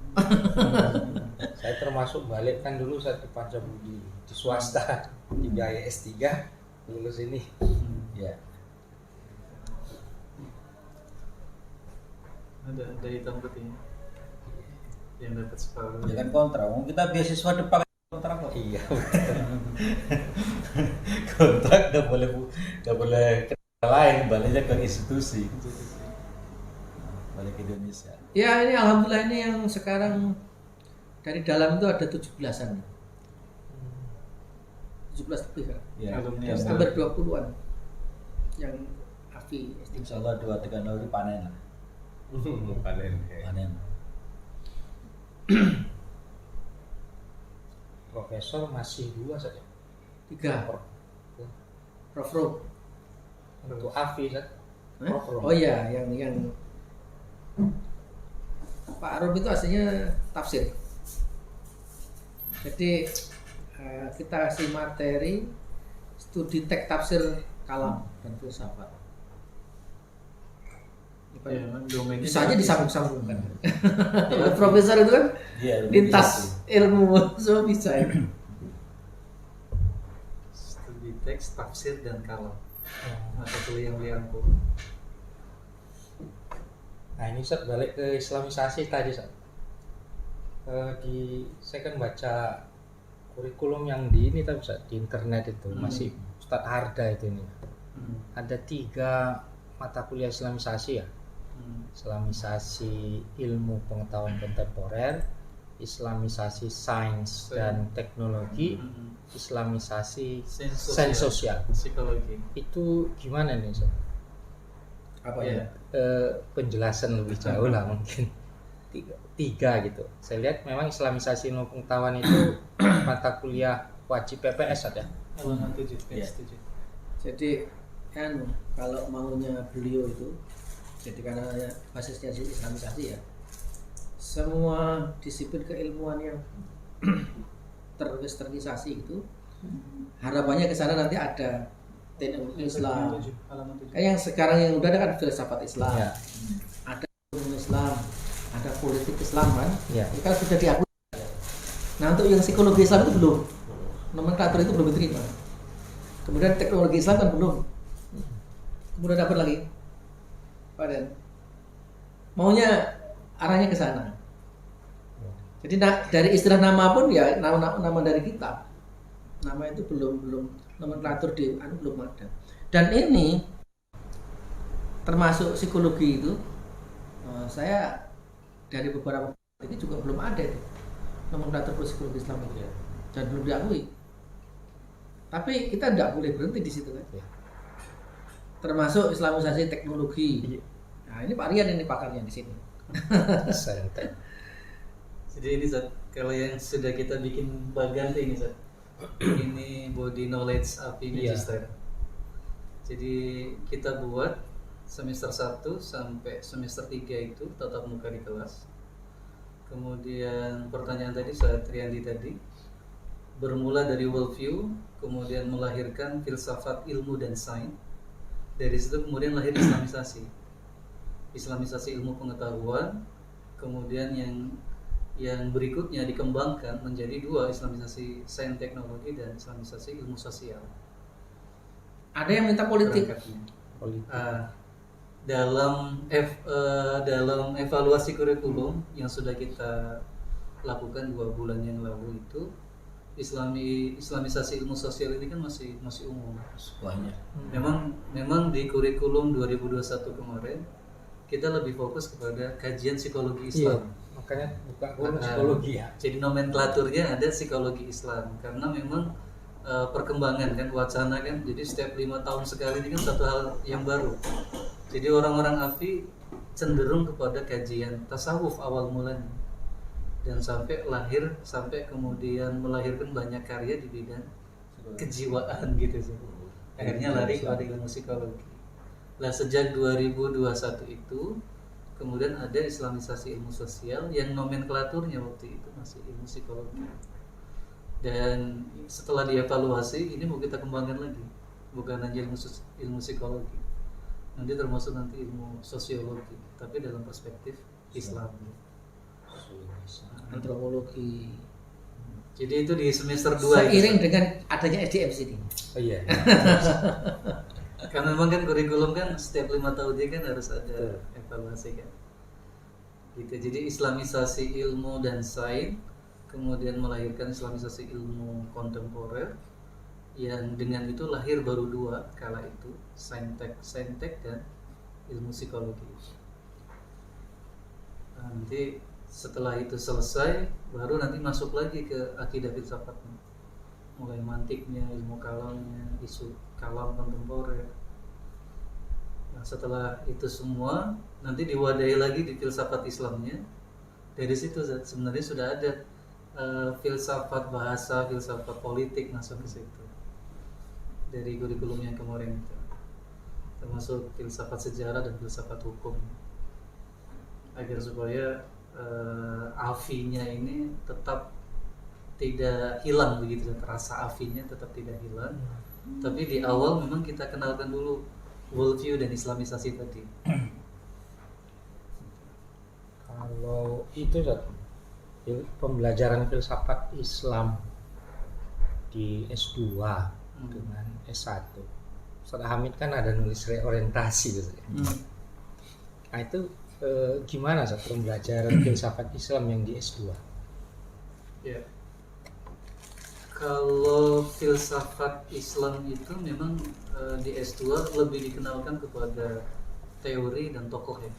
[SPEAKER 5] Saya termasuk balik kan dulu saya di Pancabudi di swasta di biaya S3 lulus ini.
[SPEAKER 4] Ya.
[SPEAKER 1] ada hitam putihnya yang dapat separuh.
[SPEAKER 4] Ya kan kontra. Kita beasiswa depan kontrak kok.
[SPEAKER 5] Iya.
[SPEAKER 4] Kontrak nggak boleh ke lain, baliknya ke institusi. Balik ke Indonesia.
[SPEAKER 6] Ya ini alhamdulillah ini yang sekarang dari dalam itu ada 17-an. 17 lebih kan.
[SPEAKER 4] Ya,
[SPEAKER 1] Alumni
[SPEAKER 4] yang
[SPEAKER 1] S3.
[SPEAKER 6] Hampir 20-an yang AFI S3.
[SPEAKER 4] insya Allah 2-3 tahun ini panen lah.
[SPEAKER 3] Panen.
[SPEAKER 4] Panen.
[SPEAKER 5] Profesor masih 2 saja.
[SPEAKER 6] 3. Prof Rom.
[SPEAKER 5] Untuk AFI kan.
[SPEAKER 6] Hah?
[SPEAKER 5] Prof Rom.
[SPEAKER 6] Oh iya, yang Pak Rom itu aslinya tafsir. Jadi kita kasih materi studi teks tafsir kalam dan filsafat.
[SPEAKER 1] Ya, memang domainnya
[SPEAKER 6] Bisa aja disambung-sambungkan. Profesor itu kan
[SPEAKER 4] Iya,
[SPEAKER 6] lintas ilmu, so bisa ya.
[SPEAKER 1] studi teks, tafsir dan kalam. Mata kuliah yang
[SPEAKER 5] Nah ini Ustaz balik ke islamisasi tadi Ustaz. Saya kan baca kurikulum yang di ini tapi Ustaz, di internet itu masih Ustadz Harda itu ini. Ada 3 mata kuliah islamisasi ya. Islamisasi ilmu pengetahuan kontemporer, islamisasi sains dan teknologi, islamisasi sains sosial.
[SPEAKER 1] psikologi.
[SPEAKER 5] Itu gimana nih Ustaz?
[SPEAKER 6] Apa
[SPEAKER 1] Ya.
[SPEAKER 6] ya?
[SPEAKER 5] Penjelasan lebih jauh lah mungkin. 3 gitu. Saya lihat memang islamisasi ilmu pengetahuan itu mata kuliah wajib PPS ada.
[SPEAKER 1] Halaman 7,
[SPEAKER 4] Ya.
[SPEAKER 1] page 7.
[SPEAKER 6] Jadi kan kalau maunya beliau itu, jadi karena basisnya di islamisasi ya, semua disiplin keilmuan yang terwesternisasi itu harapannya ke sana nanti ada teknologi Islam.
[SPEAKER 1] Halaman 7.
[SPEAKER 6] Kayak yang sekarang yang udah ada kan filsafat Islam,
[SPEAKER 5] Ya.
[SPEAKER 6] ada ilmu Islam, ada politik Islam kan,
[SPEAKER 5] Ya.
[SPEAKER 6] itu kan sudah diakui. Nah untuk yang psikologi Islam itu belum, nomenklatur itu belum diterima. Kemudian teknologi Islam kan belum. Kemudian dapat lagi, Pak maunya arahnya ke sana. Jadi dari istilah nama pun ya nama dari kita, nama itu belum nomenklatur di belum ada. Dan ini termasuk psikologi itu, saya dari beberapa ini juga belum ada itu nomenklatur psikologi Islam itu dan belum diakui. Tapi kita tidak boleh berhenti di situ kan.
[SPEAKER 5] Ya.
[SPEAKER 6] Termasuk islamisasi teknologi. Nah, ini Pak Rian ini pakarnya di sini.
[SPEAKER 5] Santai.
[SPEAKER 1] Jadi ini Zat, kalau yang sudah kita bikin baganti ini Zat, ini body knowledge API
[SPEAKER 5] Iya.
[SPEAKER 1] Magister. Jadi kita buat semester 1 sampai semester 3 itu tatap muka di kelas. Kemudian pertanyaan tadi Ustaz Triandi tadi bermula dari worldview, kemudian melahirkan filsafat ilmu dan sains. Dari situ kemudian lahir Islamisasi. Islamisasi ilmu pengetahuan, kemudian yang berikutnya dikembangkan menjadi dua, Islamisasi sains teknologi dan Islamisasi ilmu sosial.
[SPEAKER 6] Ada yang minta politik.
[SPEAKER 1] Perangkatnya.
[SPEAKER 5] Politik.
[SPEAKER 1] Dalam evaluasi kurikulum yang sudah kita lakukan 2 bulan yang lalu itu, Islamisasi ilmu sosial ini kan masih umum.
[SPEAKER 4] Banyak.
[SPEAKER 1] Memang di kurikulum 2021 kemarin kita lebih fokus kepada kajian psikologi Islam.
[SPEAKER 5] Makanya buka kurung psikologi ya.
[SPEAKER 1] Jadi nomenklaturnya ada psikologi Islam karena memang perkembangan kan, wacana kan, jadi setiap 5 tahun sekali ini kan satu hal yang baru. Jadi orang-orang AFI cenderung kepada kajian tasawuf awal mulanya dan sampai kemudian melahirkan banyak karya di bidang kejiwaan gitu sih. Akhirnya lari kepada ilmu psikologi. Nah, sejak 2021 itu kemudian ada Islamisasi ilmu sosial yang nomenklaturnya waktu itu masih ilmu psikologi. Dan setelah dievaluasi ini mau kita kembangkan lagi, bukan hanya ilmu psikologi, nanti termasuk nanti ilmu sosiologi, tapi dalam perspektif Islam.
[SPEAKER 6] Antropologi.
[SPEAKER 1] Jadi itu di semester 2
[SPEAKER 6] Seiring dengan adanya SDM sini.
[SPEAKER 5] Oh iya.
[SPEAKER 1] Karena memang kan kurikulum kan setiap 5 tahun dia kan harus ada evaluasi kan. Gitu. Jadi Islamisasi ilmu dan sains, kemudian melahirkan Islamisasi ilmu kontemporer, yang dengan itu lahir baru 2 kala itu, saintek dan ilmu psikologi. Nah, nanti setelah itu selesai baru nanti masuk lagi ke akidah filsafatnya, mulai mantiknya, ilmu kalamnya, isu kalam kontemporer. Nah, setelah itu semua nanti diwadahi lagi di filsafat Islamnya. Dari situ sebenarnya sudah ada filsafat bahasa, filsafat politik masuk ke situ dari kurikulum yang kemarin itu, termasuk filsafat sejarah dan filsafat hukum, agar supaya afinya ini tetap tidak hilang begitu, terasa afinya tetap tidak hilang. Tapi di awal memang kita kenalkan dulu worldview dan Islamisasi tadi.
[SPEAKER 5] Kalau itu pembelajaran filsafat Islam di S2 dengan S1, Ustaz Hamid kan ada nulis reorientasi gitu ya. Nah itu gimana Ustaz pembelajaran filsafat Islam yang di S2?
[SPEAKER 1] Ya. Kalau filsafat Islam itu memang di S2 lebih dikenalkan kepada teori dan tokoh ya.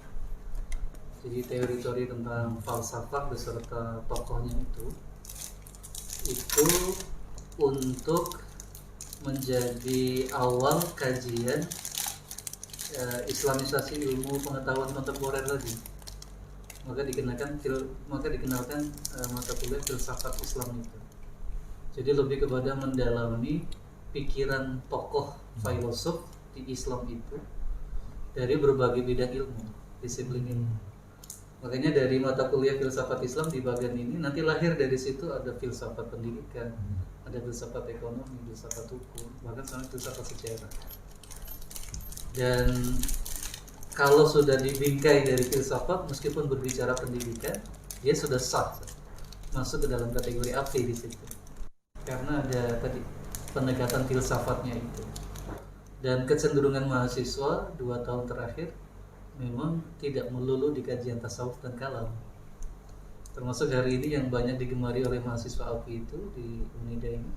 [SPEAKER 1] Jadi teori-teori tentang falsafah beserta tokohnya itu untuk menjadi awal kajian Islamisasi ilmu pengetahuan kontemporer tadi. Maka dikenalkan mata kuliah filsafat Islam itu. Jadi lebih kepada mendalami pikiran tokoh filosof di Islam itu dari berbagai bidang ilmu, disiplin ilmu. Makanya dari mata kuliah filsafat Islam di bagian ini nanti lahir dari situ ada filsafat pendidikan, ada filsafat ekonomi, filsafat hukum, bahkan sampai filsafat sejarah. Dan kalau sudah dibingkai dari filsafat, meskipun berbicara pendidikan, dia sudah sah masuk ke dalam kategori AFI di situ. Karena ada tadi pendekatan filsafatnya itu. Dan kecenderungan mahasiswa 2 tahun terakhir memang tidak melulu di kajian tasawuf dan kalam. Termasuk hari ini yang banyak digemari oleh mahasiswa AFI itu di Unida ini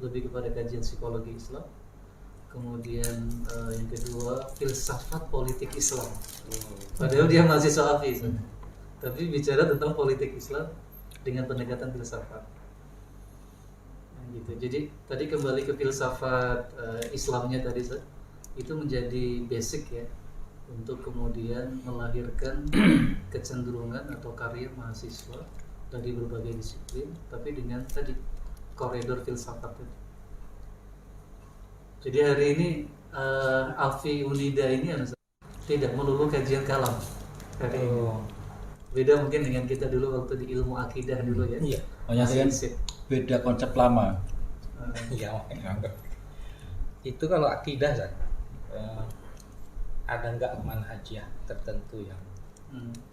[SPEAKER 1] lebih kepada kajian psikologi Islam. Kemudian yang kedua filsafat politik Islam. Padahal dia mahasiswa AFI, tapi bicara tentang politik Islam dengan pendekatan filsafat. Nah, gitu. Jadi tadi kembali ke filsafat Islamnya tadi, itu menjadi basic ya. untuk kemudian melahirkan kecenderungan atau karya mahasiswa dari berbagai disiplin, tapi dengan tadi koridor filsafat tadi. Jadi hari ini Alfi Unida ini tidak melulu kajian kalam hari ini. Beda mungkin dengan kita dulu waktu di ilmu akidah dulu ya.
[SPEAKER 5] Iya.
[SPEAKER 4] Banyak kan beda konsep lama.
[SPEAKER 5] Iya. Itu kalau akidah Zat, ada nggak manhajiyah tertentu yang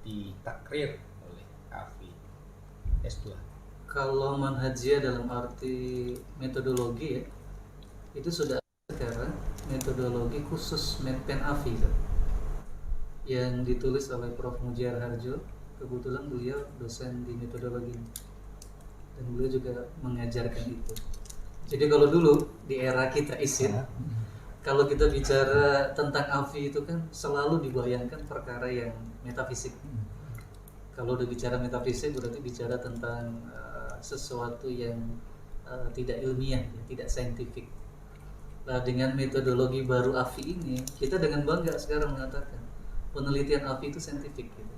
[SPEAKER 5] ditakrir oleh Afi S2?
[SPEAKER 1] Kalau manhajiyah dalam arti metodologi ya, itu sudah sekarang metodologi khusus Medpen Afi yang ditulis oleh Prof. Mujiar Harjo. Kebetulan beliau dosen di metodologi dan beliau juga mengajarkan itu. Jadi kalau dulu di era kita isin, kalau kita bicara tentang Afi itu kan selalu dibayangkan perkara yang metafisik. Kalau udah bicara metafisik berarti bicara tentang sesuatu yang tidak ilmiah, tidak saintifik. Nah, dengan metodologi baru Afi ini, kita dengan bangga sekarang mengatakan penelitian Afi itu saintifik gitu.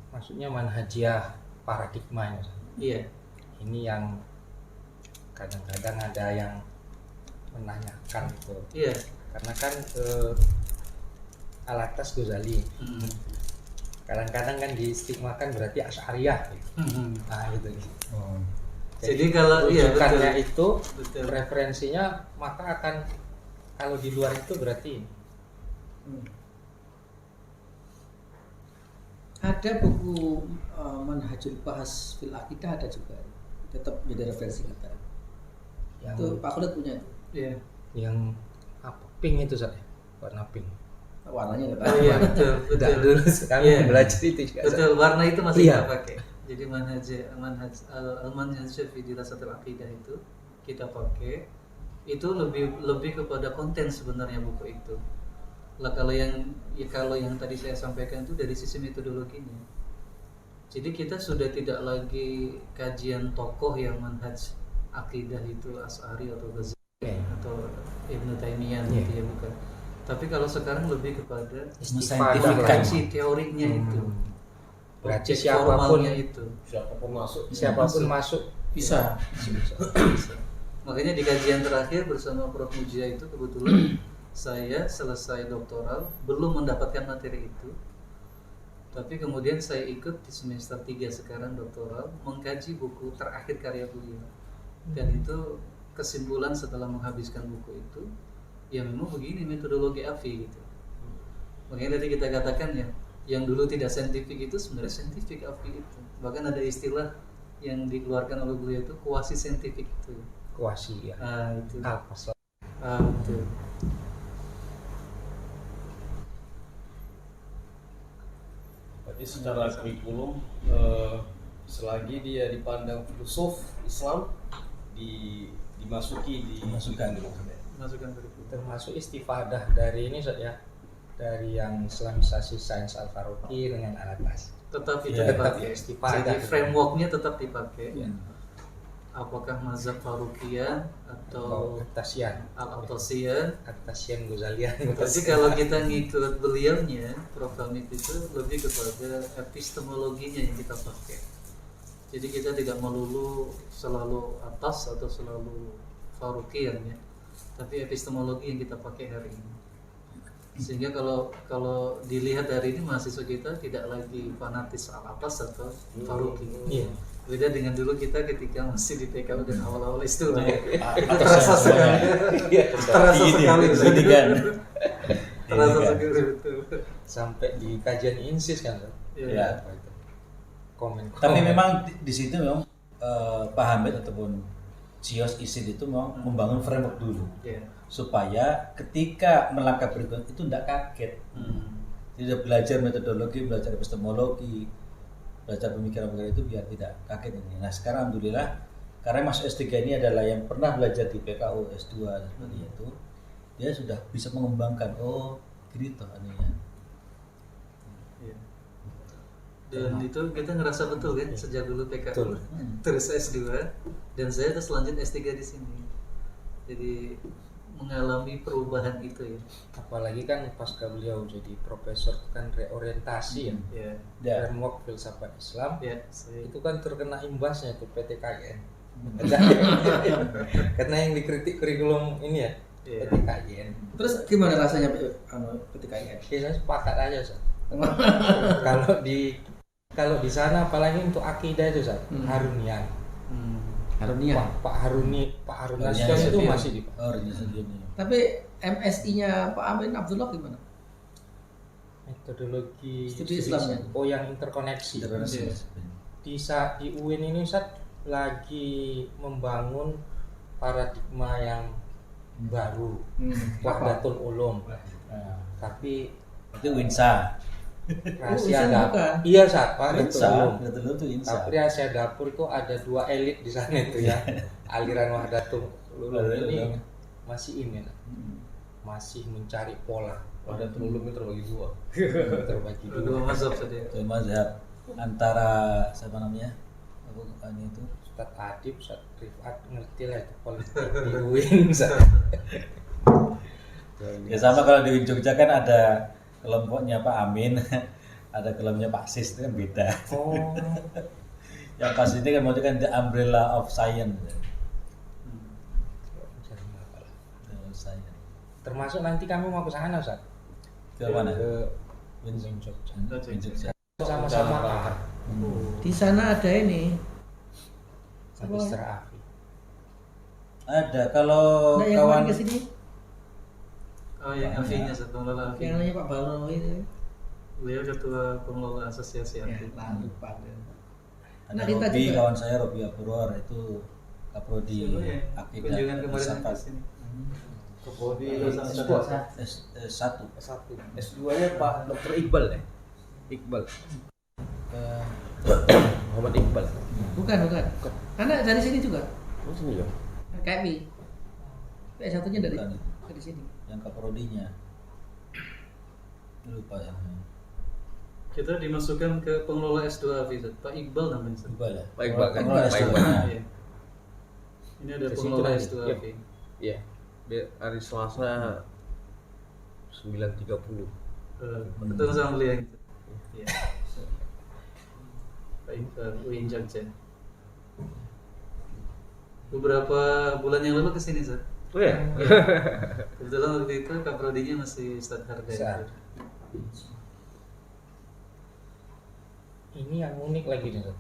[SPEAKER 5] Maksudnya manhajiyah paradigma ya.
[SPEAKER 1] Iya.
[SPEAKER 5] Ini yang kadang-kadang ada yang menanyakan itu.
[SPEAKER 1] Iya.
[SPEAKER 5] Karena kan Al-Atas Ghazali. Kadang-kadang kan distigmakan berarti Asy'ariyah gitu. Nah, gitu.
[SPEAKER 1] Jadi kalau iya
[SPEAKER 5] rujukannya
[SPEAKER 1] betul.
[SPEAKER 5] itu referensinya maka akan kalau di luar itu berarti
[SPEAKER 6] Ada buku Manhajul Bahas fil Aqidah ada juga, tetap menjadi referensi kita.
[SPEAKER 5] yang
[SPEAKER 6] Itu Pak Khalid punya itu.
[SPEAKER 1] Iya.
[SPEAKER 5] yang apa pink itu Zat, ya? Warna pink.
[SPEAKER 6] Warnanya nggak
[SPEAKER 1] Oh iya betul,
[SPEAKER 5] Udah
[SPEAKER 1] betul.
[SPEAKER 5] dulu kami
[SPEAKER 1] Iya.
[SPEAKER 5] belajar itu juga. Zat.
[SPEAKER 1] Betul, warna itu masih
[SPEAKER 5] Iya.
[SPEAKER 1] kita pakai. Jadi manhaj fi dirasatil aqidah itu kita pakai. Itu lebih kepada konten sebenarnya buku itu. Lah kalau yang tadi saya sampaikan itu dari sisi metodologinya. Jadi kita sudah tidak lagi kajian tokoh yang manhaj akidah itu Asy'ari atau Ghazali atau Ibnu Taimiyah gitu ya, bukan. Tapi kalau sekarang lebih kepada
[SPEAKER 4] Mensaintifikkan.
[SPEAKER 1] teorinya itu.
[SPEAKER 5] Berarti
[SPEAKER 1] Objek
[SPEAKER 5] siapapun
[SPEAKER 1] formalnya itu
[SPEAKER 3] siapapun masuk
[SPEAKER 6] bisa.
[SPEAKER 1] Makanya di kajian terakhir bersama Prof. Mujia itu kebetulan saya selesai doktoral belum mendapatkan materi itu, tapi kemudian saya ikut di semester 3 sekarang doktoral mengkaji buku terakhir karya beliau, dan itu kesimpulan setelah menghabiskan buku itu ya memang begini metodologi Afi gitu. Makanya tadi kita katakan ya yang dulu tidak saintifik itu sebenarnya saintifik Afi itu, bahkan ada istilah yang dikeluarkan oleh beliau itu kuasi saintifik itu.
[SPEAKER 5] kuasi ya.
[SPEAKER 1] Itu.
[SPEAKER 5] Al-Fasl.
[SPEAKER 1] Betul.
[SPEAKER 3] Berarti secara kurikulum selagi dia dipandang filsuf Islam dimasuki
[SPEAKER 4] Dimasukkan.
[SPEAKER 1] Masukkan kurikulum.
[SPEAKER 5] Termasuk istifadah dari ini Zat, ya. Dari yang Islamisasi sains Al-Faruqi dengan Al-Atas.
[SPEAKER 1] Tetap itu
[SPEAKER 4] Ya,
[SPEAKER 1] dipakai.
[SPEAKER 5] istifadah.
[SPEAKER 1] Jadi frameworknya tetap dipakai.
[SPEAKER 5] Ya.
[SPEAKER 1] Apakah mazhab Faruqiyah atau
[SPEAKER 5] At-Tasyan.
[SPEAKER 1] Al-Atasiyah.
[SPEAKER 5] At-Tasyan Ghazalian.
[SPEAKER 1] Tapi kalau kita ngikut beliaunya, Prof. Hamid itu lebih kepada epistemologinya yang kita pakai. Jadi kita tidak melulu selalu atas atau selalu Faruqiyah ya, tapi epistemologi yang kita pakai hari ini. Sehingga kalau dilihat hari ini mahasiswa kita tidak lagi fanatis al-atas atau Faruqi.
[SPEAKER 5] Iya.
[SPEAKER 1] Beda dengan dulu kita ketika masih di PKU dan awal-awal itu
[SPEAKER 4] Atas
[SPEAKER 1] terasa
[SPEAKER 4] semuanya.
[SPEAKER 1] sekali. Terasa sekali.
[SPEAKER 4] Gini kan.
[SPEAKER 1] Terasa
[SPEAKER 4] Ini kan.
[SPEAKER 1] sekali betul.
[SPEAKER 5] Sampai di kajian INSIS kan Zat?
[SPEAKER 1] Iya.
[SPEAKER 5] Apa itu? Komen.
[SPEAKER 4] Tapi memang di situ memang Pak Hamid ataupun Cios ISID itu memang membangun framework dulu
[SPEAKER 1] Iya.
[SPEAKER 4] supaya ketika melangkah berikutnya itu tidak kaget. Jadi udah belajar metodologi, belajar epistemologi, belajar pemikiran itu biar tidak kaget ini. Nah sekarang alhamdulillah karena masuk S3 ini adalah yang pernah belajar di PKU S2 seperti itu, dia sudah bisa mengembangkan gitu aninya.
[SPEAKER 1] Iya. Dan itu kita ngerasa betul kan sejak dulu PKU
[SPEAKER 5] Betul.
[SPEAKER 1] terus S2 dan saya terus lanjut S3 di sini. Jadi mengalami perubahan itu ya.
[SPEAKER 5] Apalagi kan pasca beliau jadi profesor kan reorientasi ya,
[SPEAKER 1] Ya,
[SPEAKER 4] Ya.
[SPEAKER 5] framework filsafat Islam,
[SPEAKER 1] ya, saya
[SPEAKER 5] itu kan terkena imbasnya tuh PTKN. Karena yang dikritik kurikulum ini ya,
[SPEAKER 1] Iya.
[SPEAKER 5] PTKN.
[SPEAKER 6] Terus gimana rasanya ketika ini?
[SPEAKER 5] Ya saya sepakat aja, Sat. Kalau di sana apalagi untuk akidah itu, Sat, Harunian.
[SPEAKER 6] Harunia.
[SPEAKER 5] Pak Haruni
[SPEAKER 4] Harunian
[SPEAKER 5] Nasution itu
[SPEAKER 4] Nasution.
[SPEAKER 5] masih di
[SPEAKER 4] Orangnya sendiri.
[SPEAKER 6] Tapi MSI-nya Pak Amin Abdullah gimana?
[SPEAKER 5] metodologi
[SPEAKER 6] Studi Islamnya.
[SPEAKER 5] Oh, yang interkoneksi.
[SPEAKER 1] Iya.
[SPEAKER 5] Di UIN ini, Sat, lagi membangun paradigma yang baru, Wahdatul Ulum. Tapi
[SPEAKER 4] Itu Winsa.
[SPEAKER 5] rahasia
[SPEAKER 6] Urusan
[SPEAKER 5] dapur.
[SPEAKER 6] bukan?
[SPEAKER 5] Iya, Sat, Wahdatul
[SPEAKER 4] Winsa,
[SPEAKER 5] Ulum.
[SPEAKER 4] betul itu Winsa.
[SPEAKER 5] Tapi rahasia dapur itu ada 2 elit di sana itu ya. Aliran Wahdatul Ulum ini masih ini, Sat. Masih mencari pola.
[SPEAKER 3] Wahdatul Ulum itu terbagi dua.
[SPEAKER 5] Terbagi
[SPEAKER 1] dua
[SPEAKER 5] dua.
[SPEAKER 1] mazhab saja.
[SPEAKER 4] Itu mazhab antara siapa namanya? Ini itu
[SPEAKER 5] Ustadz Adib, Ustadz Rifat ngerti lah itu politik di UIN. Sat.
[SPEAKER 4] ya sama kalau di Jogja kan ada kelompoknya Pak Amin, ada kelompoknya Pak Sis, itu kan beda.
[SPEAKER 5] Oh,
[SPEAKER 4] Yang pas ini kan maksudnya kan the umbrella of science. Science.
[SPEAKER 5] termasuk nanti kami mau ke sana, Ustaz.
[SPEAKER 4] Ke mana?
[SPEAKER 5] Ke
[SPEAKER 4] Windsor.
[SPEAKER 5] Jogja.
[SPEAKER 4] Jogja.
[SPEAKER 5] Sama-sama pakar.
[SPEAKER 6] Di sana ada ini.
[SPEAKER 5] Magister Afi.
[SPEAKER 4] Ada kalau
[SPEAKER 6] Nah, yang
[SPEAKER 4] kawan
[SPEAKER 6] kemarin ke sini
[SPEAKER 1] Oh, yang Afinya, pengelola Afi.
[SPEAKER 6] yang namanya Pak Balno itu.
[SPEAKER 1] Beliau ketua pengelola asosiasi
[SPEAKER 6] Ya,
[SPEAKER 1] Afi.
[SPEAKER 6] lupa.
[SPEAKER 4] ada
[SPEAKER 6] Nah, kita
[SPEAKER 4] Robi,
[SPEAKER 6] juga-
[SPEAKER 4] kawan saya Robi Abror itu kaprodi
[SPEAKER 1] Siapa ya?
[SPEAKER 4] akidah
[SPEAKER 1] Kunjungan kemarin
[SPEAKER 4] filsafat.
[SPEAKER 1] ke sini.
[SPEAKER 3] Keprodi
[SPEAKER 4] S1.
[SPEAKER 5] S1.
[SPEAKER 3] S2-nya Pak Dr. Iqbal ya? Iqbal. Muhammad Iqbal.
[SPEAKER 6] Bukan. Karena dari sini juga.
[SPEAKER 3] Oh, sini ya?
[SPEAKER 6] KMI. S1-nya dari
[SPEAKER 4] Bukan itu.
[SPEAKER 6] dari sini.
[SPEAKER 4] Yang kaprodinya lupa ya.
[SPEAKER 1] Kita dimasukkan ke pengelola S2 Afi, Pak Iqbal namanya. Ustaz.
[SPEAKER 4] Lupa ya.
[SPEAKER 3] Pak Iqbal kan?
[SPEAKER 4] Pengelola
[SPEAKER 3] Pak
[SPEAKER 4] S2.
[SPEAKER 3] Iqbal.
[SPEAKER 1] Iya. Ini ada
[SPEAKER 5] Ke situ
[SPEAKER 1] pengelola
[SPEAKER 5] lagi.
[SPEAKER 1] S2
[SPEAKER 3] Iya.
[SPEAKER 1] Afi.
[SPEAKER 3] Iya. Hari Selasa 9.30.
[SPEAKER 1] Ketemu sama beliau. Iya. Pak Iqbal, UIN Jogja. Beberapa bulan yang lalu kesini, Ustaz.
[SPEAKER 3] Oh ya?
[SPEAKER 1] Kebetulan waktu itu kaprodinya masih Ustadz Harda.
[SPEAKER 5] Ustadz. Ini yang unik lagi nih, Ustaz.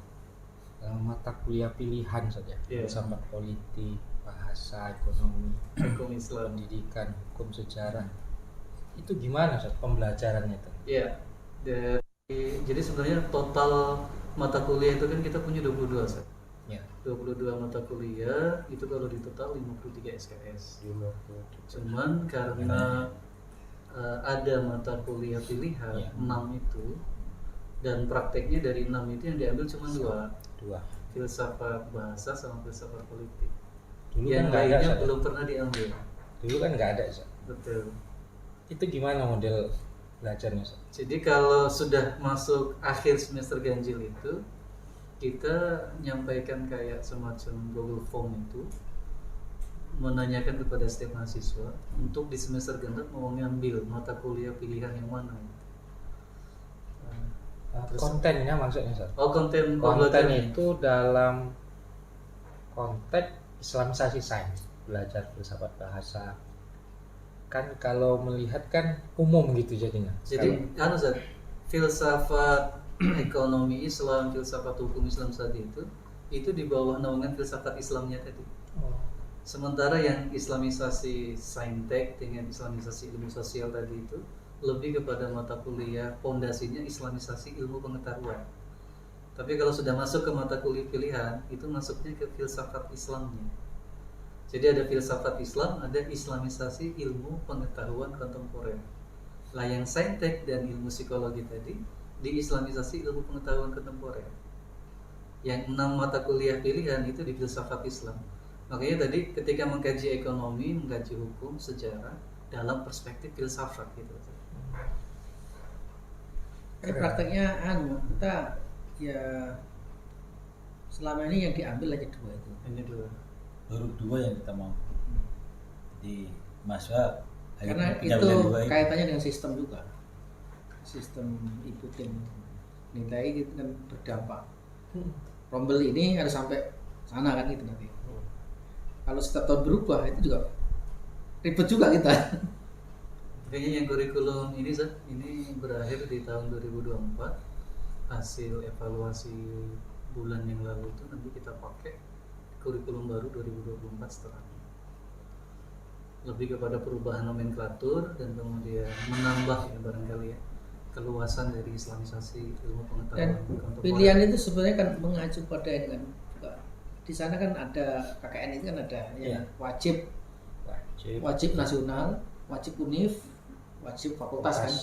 [SPEAKER 5] Mata kuliah pilihan saja.
[SPEAKER 1] Iya.
[SPEAKER 5] Filsafat politik, bahasa, ekonomi,
[SPEAKER 1] Hukum Islam.
[SPEAKER 5] pendidikan, hukum sejarah. Itu gimana, Ustaz, pembelajarannya itu?
[SPEAKER 1] Iya. Jadi sebenarnya total mata kuliah itu kan kita punya 22, Ustaz.
[SPEAKER 5] Ya.
[SPEAKER 1] 22 mata kuliah itu kalau di total 53 SKS. Cuman karena ada mata kuliah pilihan
[SPEAKER 5] Iya.
[SPEAKER 1] 6 itu dan prakteknya dari 6 itu yang diambil cuma 2,
[SPEAKER 5] 2.
[SPEAKER 1] filsafat bahasa sama filsafat politik.
[SPEAKER 5] Dulu
[SPEAKER 1] Yang
[SPEAKER 5] kan nggak ada,
[SPEAKER 1] lainnya
[SPEAKER 5] Ustaz.
[SPEAKER 1] belum pernah diambil.
[SPEAKER 5] Dulu kan nggak ada, Ustaz.
[SPEAKER 1] Betul.
[SPEAKER 5] Itu gimana model belajarnya, Ustaz?
[SPEAKER 1] Jadi kalau sudah masuk akhir semester ganjil itu kita nyampaikan kayak semacam Google Form itu menanyakan kepada setiap mahasiswa untuk di semester genap mau ngambil mata kuliah pilihan yang mana. Terus-
[SPEAKER 5] Kontennya maksudnya, Ustaz.
[SPEAKER 1] Oh, konten
[SPEAKER 5] Konten
[SPEAKER 1] pembelajaran
[SPEAKER 5] itu dalam konteks Islamisasi sains, belajar filsafat bahasa. Kan kalau melihat kan umum gitu jadinya.
[SPEAKER 1] Jadi Ustaz, filsafat ekonomi Islam, filsafat hukum Islam tadi itu di bawah naungan filsafat Islamnya tadi.
[SPEAKER 5] Kalau-
[SPEAKER 1] Sementara yang islamisasi saintek dengan islamisasi ilmu sosial tadi itu lebih kepada mata kuliah pondasinya islamisasi ilmu pengetahuan. Tapi kalau sudah masuk ke mata kuliah pilihan itu masuknya ke filsafat Islamnya. Jadi ada filsafat Islam, ada islamisasi ilmu pengetahuan kontemporer. Lah yang saintek dan ilmu psikologi tadi di islamisasi ilmu pengetahuan kontemporer. Yang 6 mata kuliah pilihan itu di filsafat Islam. Makanya tadi ketika mengkaji ekonomi, mengkaji hukum, sejarah dalam perspektif filsafat gitu.
[SPEAKER 6] Prakteknya kita ya selama ini yang diambil aja 2 itu.
[SPEAKER 1] Ini dua.
[SPEAKER 4] Baru 2 yang kita mau. Jadi mahasiswa
[SPEAKER 6] Karena
[SPEAKER 4] punya
[SPEAKER 6] itu
[SPEAKER 4] pilihan dua
[SPEAKER 6] kaitannya dengan sistem juga. Sistem ikutin nilai gitu kan berdampak. Rombel ini harus sampai sana kan gitu nanti. Kalau setiap tahun berubah itu juga ribet juga kita.
[SPEAKER 1] Kayaknya yang kurikulum ini berakhir di tahun 2024. Hasil evaluasi bulan yang lalu itu nanti kita pakai kurikulum baru 2024 setelahnya. Lebih kepada perubahan nomenklatur dan kemudian menambah ya barangkali ya keluasan dari islamisasi ilmu
[SPEAKER 6] Dan
[SPEAKER 1] pengetahuan.
[SPEAKER 6] pilihan itu sebenarnya kan mengacu pada ini kan. Di sana kan ada KKN itu kan ada yang wajib nasional, wajib univ, wajib fakultas kan.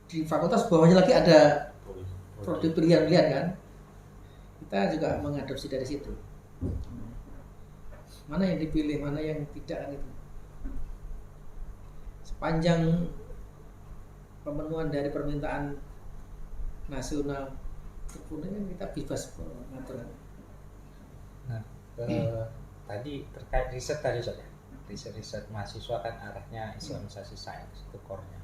[SPEAKER 6] Di fakultas bawahnya lagi ada prodi pilihan-pilihan kan. Kita juga mengadopsi dari situ. Mana yang dipilih, mana yang tidak kan itu. Sepanjang pemenuhan dari permintaan nasional terpenuhi kan kita bebas mengatur.
[SPEAKER 5] Nah, tadi terkait riset tadi saja. Riset mahasiswa kan arahnya islamisasi sains itu core-nya.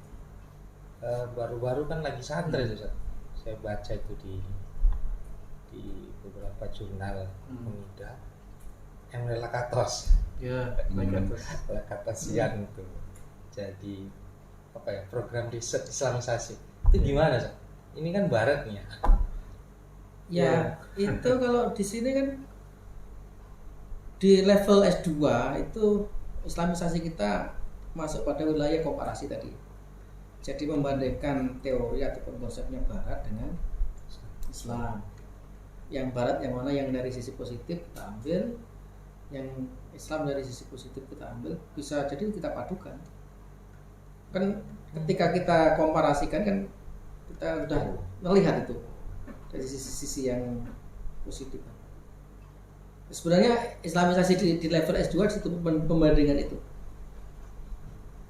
[SPEAKER 5] Baru-baru kan lagi santri itu, saya baca itu di beberapa jurnal pemuda Emre Lakatos.
[SPEAKER 1] Ya,
[SPEAKER 5] Lakatosian itu. Jadi apa ya, program riset islamisasi. Itu gimana, Sir? Ini kan barat nih ya.
[SPEAKER 6] Ya, itu kalau di sini kan di level S2 itu islamisasi kita masuk pada wilayah komparasi tadi. Jadi membandingkan teori ataupun konsepnya barat dengan Islam. Yang barat yang mana yang dari sisi positif kita ambil, yang Islam dari sisi positif kita ambil, bisa jadi kita padukan. Kan ketika kita komparasikan kan kita sudah melihat itu dari sisi yang positif. Sebenarnya islamisasi di level S2 itu pembandingan itu.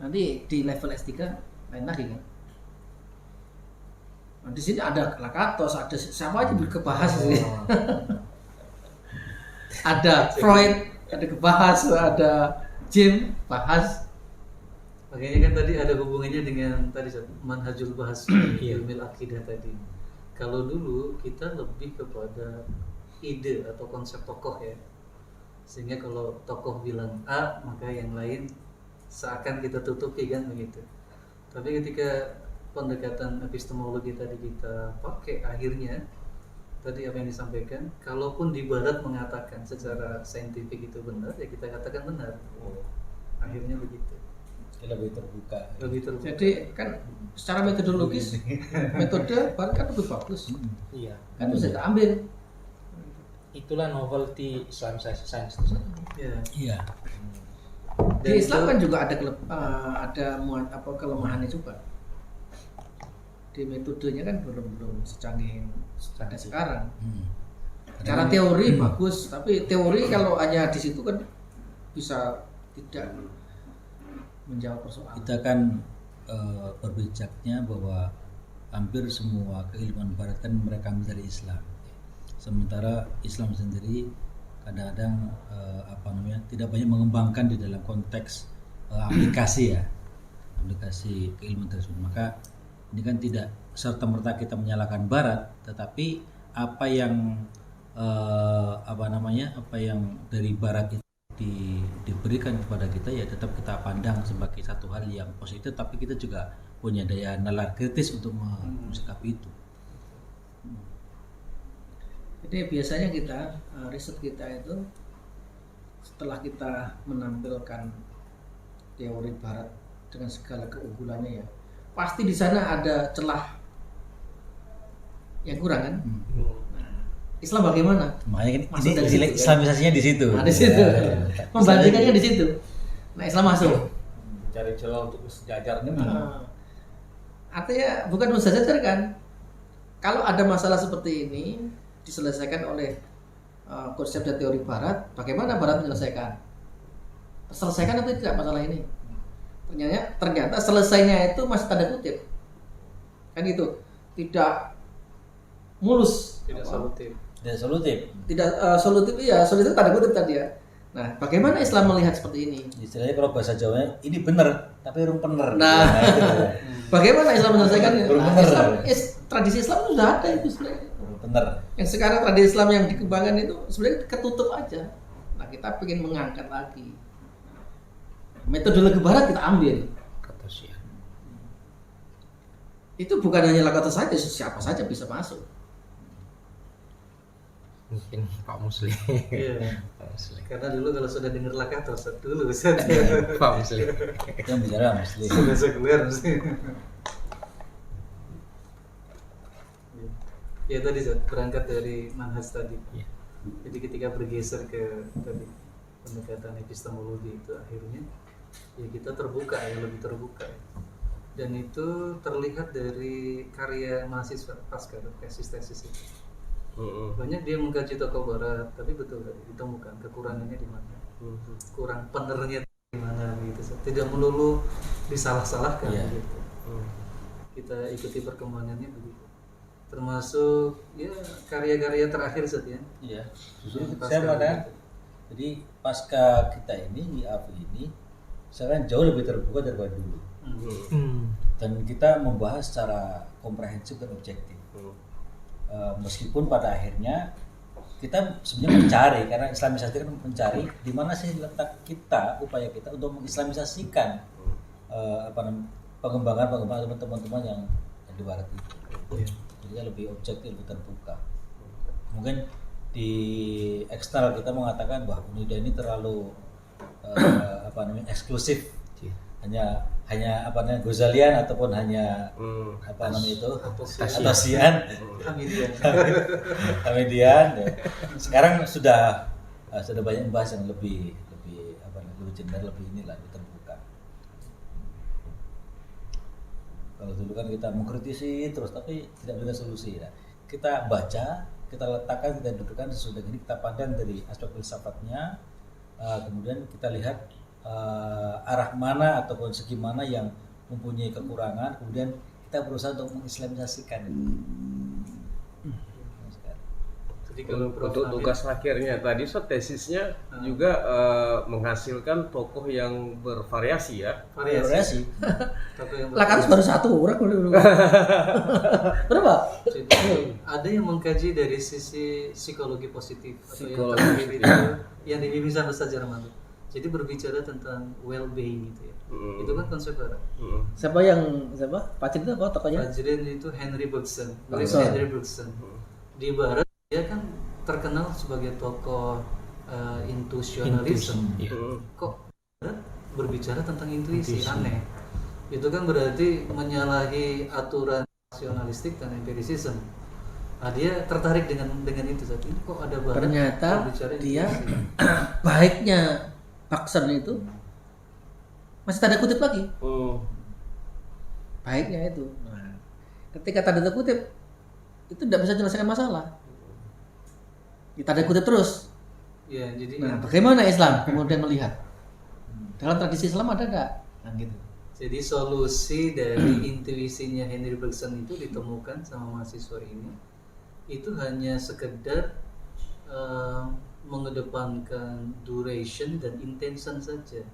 [SPEAKER 6] Nanti di level S3 lain lagi kan. Nah, di sini ada Lakatos, ada siapa aja kebahas ini. Ada Freud, ada kebahas, ada Jim bahas.
[SPEAKER 1] Makanya kan tadi ada hubungannya dengan tadi manhajul bahas ilmu akidah tadi. Kalau dulu kita lebih kepada ide atau konsep tokoh ya, sehingga kalau tokoh bilang A maka yang lain seakan kita tutupi kan begitu. Tapi ketika pendekatan epistemologi tadi kita pakai, akhirnya tadi apa yang disampaikan, kalaupun di barat mengatakan secara saintifik itu benar, ya kita katakan benar. Akhirnya begitu.
[SPEAKER 4] Lebih terbuka.
[SPEAKER 6] Jadi kan secara metodologis metode barat kan lebih bagus.
[SPEAKER 5] Iya.
[SPEAKER 6] Kan bisa kita ambil.
[SPEAKER 5] Itulah novelty islamisasi sains itu.
[SPEAKER 4] Iya.
[SPEAKER 6] Di Islam kan juga ada kelemahannya juga. Di metodenya kan belum secanggih ada sekarang. Cara teori bagus, tapi teori kalau hanya di situ kan bisa tidak menjawab persoalan.
[SPEAKER 4] Kita kan berbijaknya bahwa hampir semua keilmuan barat kan mereka ambil dari Islam. Sementara Islam sendiri kadang-kadang tidak banyak mengembangkan di dalam konteks aplikasi keilmuan tersebut. Maka ini kan tidak serta-merta kita menyalahkan Barat, tetapi apa yang dari Barat itu diberikan kepada kita ya tetap kita pandang sebagai satu hal yang positif, tapi kita juga punya daya nalar kritis untuk mensikapi itu.
[SPEAKER 6] Jadi biasanya kita riset kita itu setelah kita menampilkan teori Barat dengan segala keunggulannya ya, pasti di sana ada celah yang kurang kan. Islam bagaimana?
[SPEAKER 4] Makanya
[SPEAKER 6] Masuk dari
[SPEAKER 4] ini
[SPEAKER 6] situ,
[SPEAKER 4] islamisasinya di situ.
[SPEAKER 6] Nah, di situ. Membandingkannya di situ. Nah, Islam masuk.
[SPEAKER 3] Cari celah untuk sejajar.
[SPEAKER 6] Artinya bukan mensejajar kan. Kalau ada masalah seperti ini diselesaikan oleh konsep dan teori Barat, bagaimana Barat menyelesaikan? Terselesaikan atau tidak masalah ini? Ternyata selesainya itu masih tanda kutip. Kan gitu. Tidak mulus,
[SPEAKER 1] Tidak solutif.
[SPEAKER 4] Dan solutif.
[SPEAKER 6] tidak solutif, iya solutif tanda kutip tadi ya. Nah, bagaimana Islam melihat seperti ini?
[SPEAKER 4] Istilahnya kalau bahasa Jawanya ini bener tapi urung bener.
[SPEAKER 6] Nah, bagaimana Islam menyelesaikan?
[SPEAKER 4] Belum
[SPEAKER 6] Nah,
[SPEAKER 4] bener.
[SPEAKER 6] tradisi Islam sudah ada itu sebenarnya.
[SPEAKER 4] Urung bener.
[SPEAKER 6] Yang sekarang tradisi Islam yang dikembangkan itu sebenarnya ketutup aja. Nah, kita ingin mengangkat lagi. Metodologi Barat kita ambil.
[SPEAKER 5] Kartesian.
[SPEAKER 6] Itu bukan hanya Lakatos saja, siapa saja bisa masuk.
[SPEAKER 5] Mungkin Pak Muslim.
[SPEAKER 1] Iya.
[SPEAKER 5] Pak Muslim.
[SPEAKER 1] Karena dulu kalau sudah dengar Lakatos dulu Ustaz.
[SPEAKER 5] Pak Muslim.
[SPEAKER 4] Kita bicara Muslim.
[SPEAKER 1] Sudah sekuler sih. Ya tadi Ustaz, berangkat dari manhaj tadi.
[SPEAKER 5] Iya.
[SPEAKER 1] Jadi ketika bergeser ke tadi pendekatan epistemologi itu akhirnya ya kita terbuka ya, lebih terbuka ya. Dan itu terlihat dari karya mahasiswa pasca tesis itu. Banyak dia mengkaji tokoh barat, tapi betul tadi ditemukan kekurangannya di mana, kurang penernya di mana gitu. Tidak melulu disalah-salahkan
[SPEAKER 4] Iya.
[SPEAKER 1] gitu. Kita ikuti perkembangannya begitu. Termasuk ya karya-karya terakhir saja.
[SPEAKER 4] Iya.
[SPEAKER 1] Yang
[SPEAKER 4] Justru
[SPEAKER 1] pasca
[SPEAKER 4] saya pada
[SPEAKER 1] gitu.
[SPEAKER 4] jadi pasca kita ini di AFI ini sekarang jauh lebih terbuka daripada dulu. Dan kita membahas secara komprehensif dan objektif. Meskipun pada akhirnya kita sebenarnya mencari, karena Islamisasi kan mencari di mana sih letak kita, upaya kita untuk mengislamisasikan pengembangan teman-teman yang di barat itu. Jadi lebih objektif, lebih terbuka. Mungkin di eksternal kita mengatakan bahwa Unida ini terlalu eksklusif, hanya Ghazalian ataupun hanya Atosian, Hamidian. Sekarang sudah banyak membahas yang lebih general, lebih terbuka. Kalau dulu kan kita mengkritisi terus tapi tidak ada solusi. Nah, kita baca, kita letakkan, kita dudukkan sesudah ini, kita pandang dari aspek filsafatnya, kemudian kita lihat arah mana ataupun segi mana yang mempunyai kekurangan, kemudian kita berusaha untuk mengislamisasikan itu.
[SPEAKER 1] Jadi kalau
[SPEAKER 3] Untuk tugas akhirnya tadi tesisnya juga menghasilkan tokoh yang bervariasi ya.
[SPEAKER 4] Variasi.
[SPEAKER 6] Lakatos baru satu orang. Berapa?
[SPEAKER 1] Ada yang mengkaji dari sisi psikologi positif atau
[SPEAKER 3] Psikologi
[SPEAKER 1] yang dibimbing sama Ustaz Jarman. Jadi berbicara tentang well-being gitu ya. Itu kan konsep barat.
[SPEAKER 6] Siapa? Pacin itu apa tokohnya?
[SPEAKER 1] Fajrin itu Henry Bergson.
[SPEAKER 6] Bergson.
[SPEAKER 1] Henry Bergson. Di barat dia kan terkenal sebagai tokoh intuitionalism. Kok barat berbicara tentang intuisi? Aneh. Itu kan berarti menyalahi aturan rasionalistik dan empirisism. Nah, dia tertarik dengan itu saat ini kok ada barat
[SPEAKER 6] Ternyata
[SPEAKER 1] berbicara
[SPEAKER 6] dia
[SPEAKER 1] intuisi.
[SPEAKER 6] baiknya Bergson itu masih tanda kutip lagi. Baiknya itu. Nah, ketika tanda kutip itu tidak bisa menyelesaikan masalah. Ditanda kutip terus.
[SPEAKER 1] Ya, jadi
[SPEAKER 6] Nah, bagaimana Islam kemudian melihat? Dalam tradisi Islam ada nggak? Nah, gitu.
[SPEAKER 1] Jadi solusi dari intuisinya Henry Bergson itu ditemukan sama mahasiswa ini itu hanya sekedar mengedepankan duration dan intention saja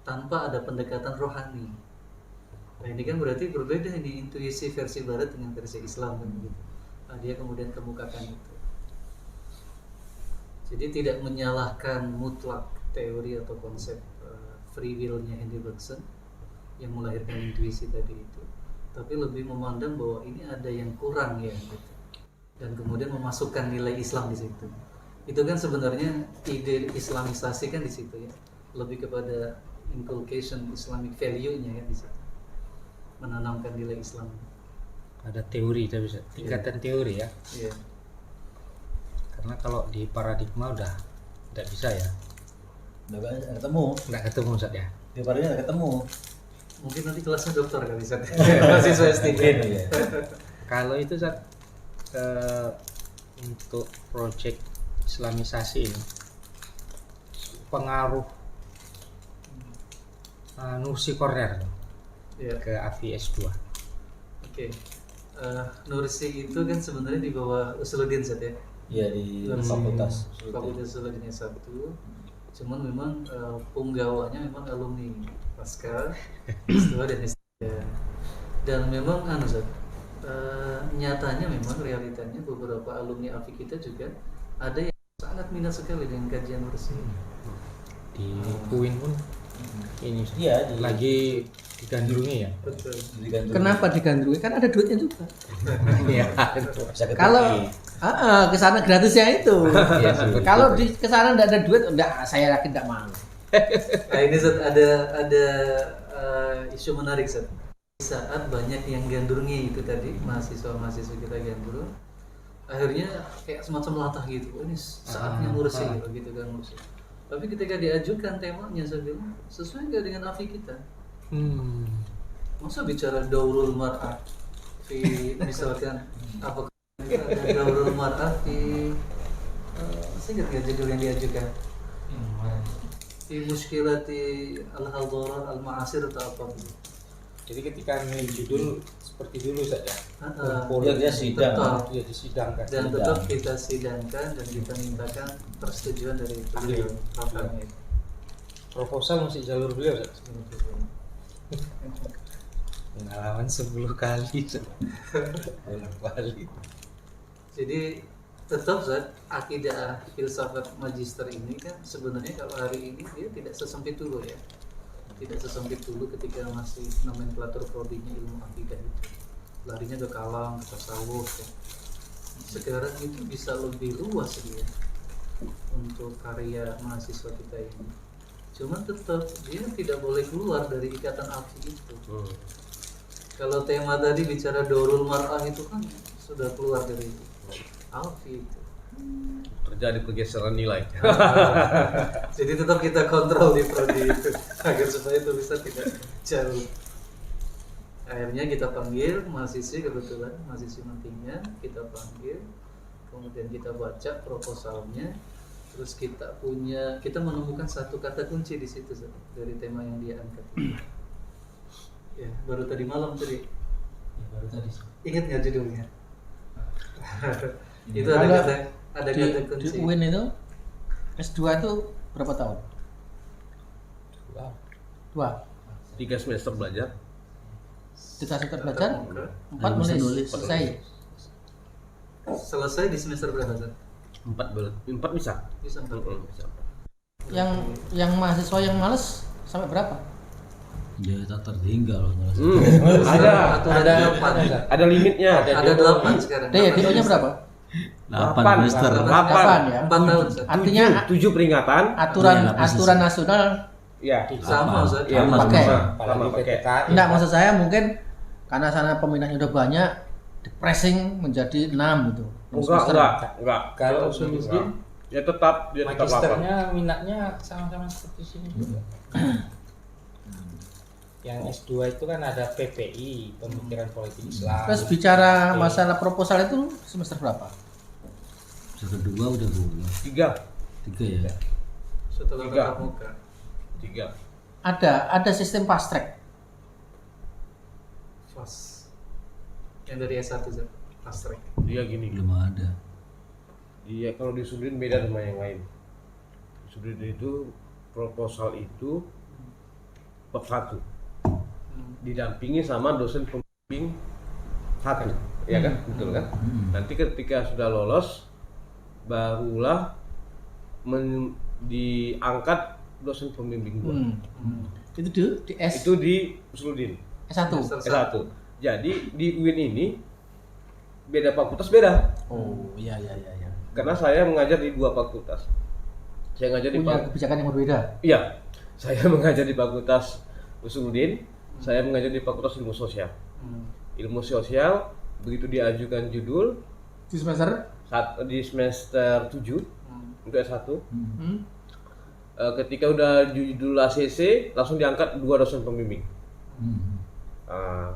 [SPEAKER 1] tanpa ada pendekatan rohani. Nah ini kan berarti berbeda ini intuisi versi barat dengan versi Islam kan gitu. Nah, dia kemudian kemukakan itu. Jadi tidak menyalahkan mutlak teori atau konsep free will-nya Henry Bergson yang melahirkan intuisi tadi itu, tapi lebih memandang bahwa ini ada yang kurang ya gitu. Dan kemudian memasukkan nilai Islam di situ. Itu kan sebenarnya ide Islamisasi kan di situ ya, lebih kepada inculcation Islamic value-nya kan di situ, menanamkan nilai Islam.
[SPEAKER 5] Ada teori, tapi tingkatan teori ya.
[SPEAKER 1] Iya.
[SPEAKER 5] Karena kalau di paradigma udah tidak bisa ya.
[SPEAKER 4] Nggak ketemu.
[SPEAKER 5] Nggak ketemu Ustaz ya.
[SPEAKER 4] Di baratnya nggak ketemu.
[SPEAKER 1] Mungkin nanti kelasnya dokter kali Ustaz. Mahasiswa S3.
[SPEAKER 4] Ya.
[SPEAKER 5] Kalau itu Ustaz, untuk proyek Islamisasi ini pengaruh Nursi Corner
[SPEAKER 1] Iya.
[SPEAKER 5] ke AFI S2.
[SPEAKER 1] Oke. Nursi itu kan sebenarnya di bawah Usuluddin Ustaz ya.
[SPEAKER 4] Iya di
[SPEAKER 1] Nursi.
[SPEAKER 4] fakultas.
[SPEAKER 1] Fakultas Usuluddin S1. Cuman memang penggawanya memang alumni pasca S2 dan S3. Dan memang Zat, nyatanya memang realitanya beberapa alumni AFI kita juga ada yang sangat minat sekali dengan kajian bersih.
[SPEAKER 5] Di UIN pun ini
[SPEAKER 4] Iya,
[SPEAKER 5] lagi digandrungi ya.
[SPEAKER 1] Betul.
[SPEAKER 6] Kenapa digandrungi? Kan ada duitnya juga.
[SPEAKER 5] Iya.
[SPEAKER 4] bisa
[SPEAKER 6] Kalau ke sana gratisnya itu.
[SPEAKER 5] Iya sih.
[SPEAKER 6] Kalau di ke sana enggak ada duit, enggak, saya yakin enggak mau.
[SPEAKER 1] Nah ini Zat, ada isu menarik Zat. Saat banyak yang gandrungi itu tadi, mahasiswa kita gandrung, akhirnya kayak semacam latah gitu. Oh, ini saatnya ngurusin gitu kan ngurusin. Tapi ketika diajukan temanya, saya bilang sesuai nggak dengan AFI kita? Masa bicara daurul mar'ah misalkan apa ada daurul mar'ah saya nggak judul yang diajukan di muskilati al-hadarat al-ma'asir atau apa gitu.
[SPEAKER 5] Jadi ketika milih judul seperti dulu saja.
[SPEAKER 4] dia sidang.
[SPEAKER 1] Tetap.
[SPEAKER 5] Dia disidangkan.
[SPEAKER 1] Dan tetap kita sidangkan dan kita mintakan persetujuan dari beliau rapatnya.
[SPEAKER 5] Proposal masih jalur beliau, Ustaz. Pengalaman 10 kali. 10 kali.
[SPEAKER 1] Jadi tetap Zat, akidah filsafat magister ini kan sebenarnya kalau hari ini dia tidak sesempit dulu ya. Tidak sesempit dulu ketika masih nomenklatur prodinya ilmu akidah itu. Larinya ke kalam, ke tasawuf ya. Sekarang itu bisa lebih luas dia untuk karya mahasiswa kita ini. Cuman tetap dia tidak boleh keluar dari ikatan AFI itu. Kalau tema tadi bicara Daurul Mar'ah itu kan sudah keluar dari AFI itu.
[SPEAKER 3] Terjadi pergeseran nilai.
[SPEAKER 1] Jadi tetap kita kontrol di prodi itu agar supaya tulisan tidak jauh. Akhirnya kita panggil mahasiswi, kebetulan mahasiswi nantinya kita panggil, kemudian kita baca proposalnya, terus kita menemukan satu kata kunci di situ dari tema yang dia angkat. Ya, baru tadi malam tadi.
[SPEAKER 6] Ya, baru tadi.
[SPEAKER 1] Ingat nggak judulnya? Itu
[SPEAKER 6] Kalau
[SPEAKER 1] ada
[SPEAKER 6] di
[SPEAKER 1] kata kunci.
[SPEAKER 6] di UIN itu S2 itu berapa tahun?
[SPEAKER 5] Wow.
[SPEAKER 6] 2.
[SPEAKER 3] 3 semester belajar.
[SPEAKER 6] 3 semester belajar, 4
[SPEAKER 2] Bisa
[SPEAKER 6] nulis,
[SPEAKER 2] nulis.
[SPEAKER 6] selesai.
[SPEAKER 1] Selesai di semester berapa Zat?
[SPEAKER 3] 4 bisa.
[SPEAKER 1] Bisa 4.
[SPEAKER 3] Bisa.
[SPEAKER 6] Yang mahasiswa yang males sampai berapa?
[SPEAKER 2] Ya tak tertinggal.
[SPEAKER 3] Ada limitnya.
[SPEAKER 1] Ada 8 sekarang.
[SPEAKER 6] DO-nya berapa?
[SPEAKER 2] 8 semester.
[SPEAKER 6] 8 ya.
[SPEAKER 1] 4 tahun Zat.
[SPEAKER 6] Artinya
[SPEAKER 3] 7 peringatan.
[SPEAKER 6] aturan nasional
[SPEAKER 3] Ya.
[SPEAKER 1] Sama Zat.
[SPEAKER 3] Ya,
[SPEAKER 6] Pakai.
[SPEAKER 3] sama pakai.
[SPEAKER 6] enggak, maksud saya mungkin karena sana peminatnya udah banyak, pressing menjadi 6 gitu.
[SPEAKER 3] Enggak.
[SPEAKER 5] Kalau Usuluddin
[SPEAKER 3] Ya tetap dia tetap 8.
[SPEAKER 5] magisternya minatnya sama-sama seperti sini juga. Yang S2 itu kan ada PPI, pemikiran politik Islam.
[SPEAKER 6] Terus bicara masalah proposal itu semester berapa?
[SPEAKER 2] Semester 2 udah lulus.
[SPEAKER 3] 3.
[SPEAKER 2] 3 ya.
[SPEAKER 1] Setelah
[SPEAKER 3] 3.
[SPEAKER 1] tatap muka.
[SPEAKER 3] 3.
[SPEAKER 6] Ada sistem fast track.
[SPEAKER 1] Fast. Yang dari S1 Zat. Fast track.
[SPEAKER 3] Dia gini.
[SPEAKER 2] Belum ada.
[SPEAKER 3] Iya, kalau di Sudin beda sama yang lain. Di Sudin itu proposal itu bab 1. Didampingi sama dosen pembimbing 1. Ya kan? Betul kan? Nanti ketika sudah lolos barulah diangkat dosen pembimbing 2.
[SPEAKER 6] Itu di S
[SPEAKER 3] Itu di Usuluddin
[SPEAKER 6] S1.
[SPEAKER 3] S1. Jadi di UIN ini beda fakultas beda.
[SPEAKER 6] Oh, iya.
[SPEAKER 3] Karena saya mengajar di 2 fakultas. Saya ngajar di
[SPEAKER 6] Punya kebijakan yang berbeda.
[SPEAKER 3] Iya, saya mengajar di Fakultas Usuluddin, saya mengajar di Fakultas Ilmu Sosial. Ilmu Sosial begitu diajukan judul
[SPEAKER 6] Di semester
[SPEAKER 3] di semester 7 untuk S1.
[SPEAKER 6] Hmm.
[SPEAKER 3] Ketika udah judul ACC langsung diangkat 2 dosen pembimbing.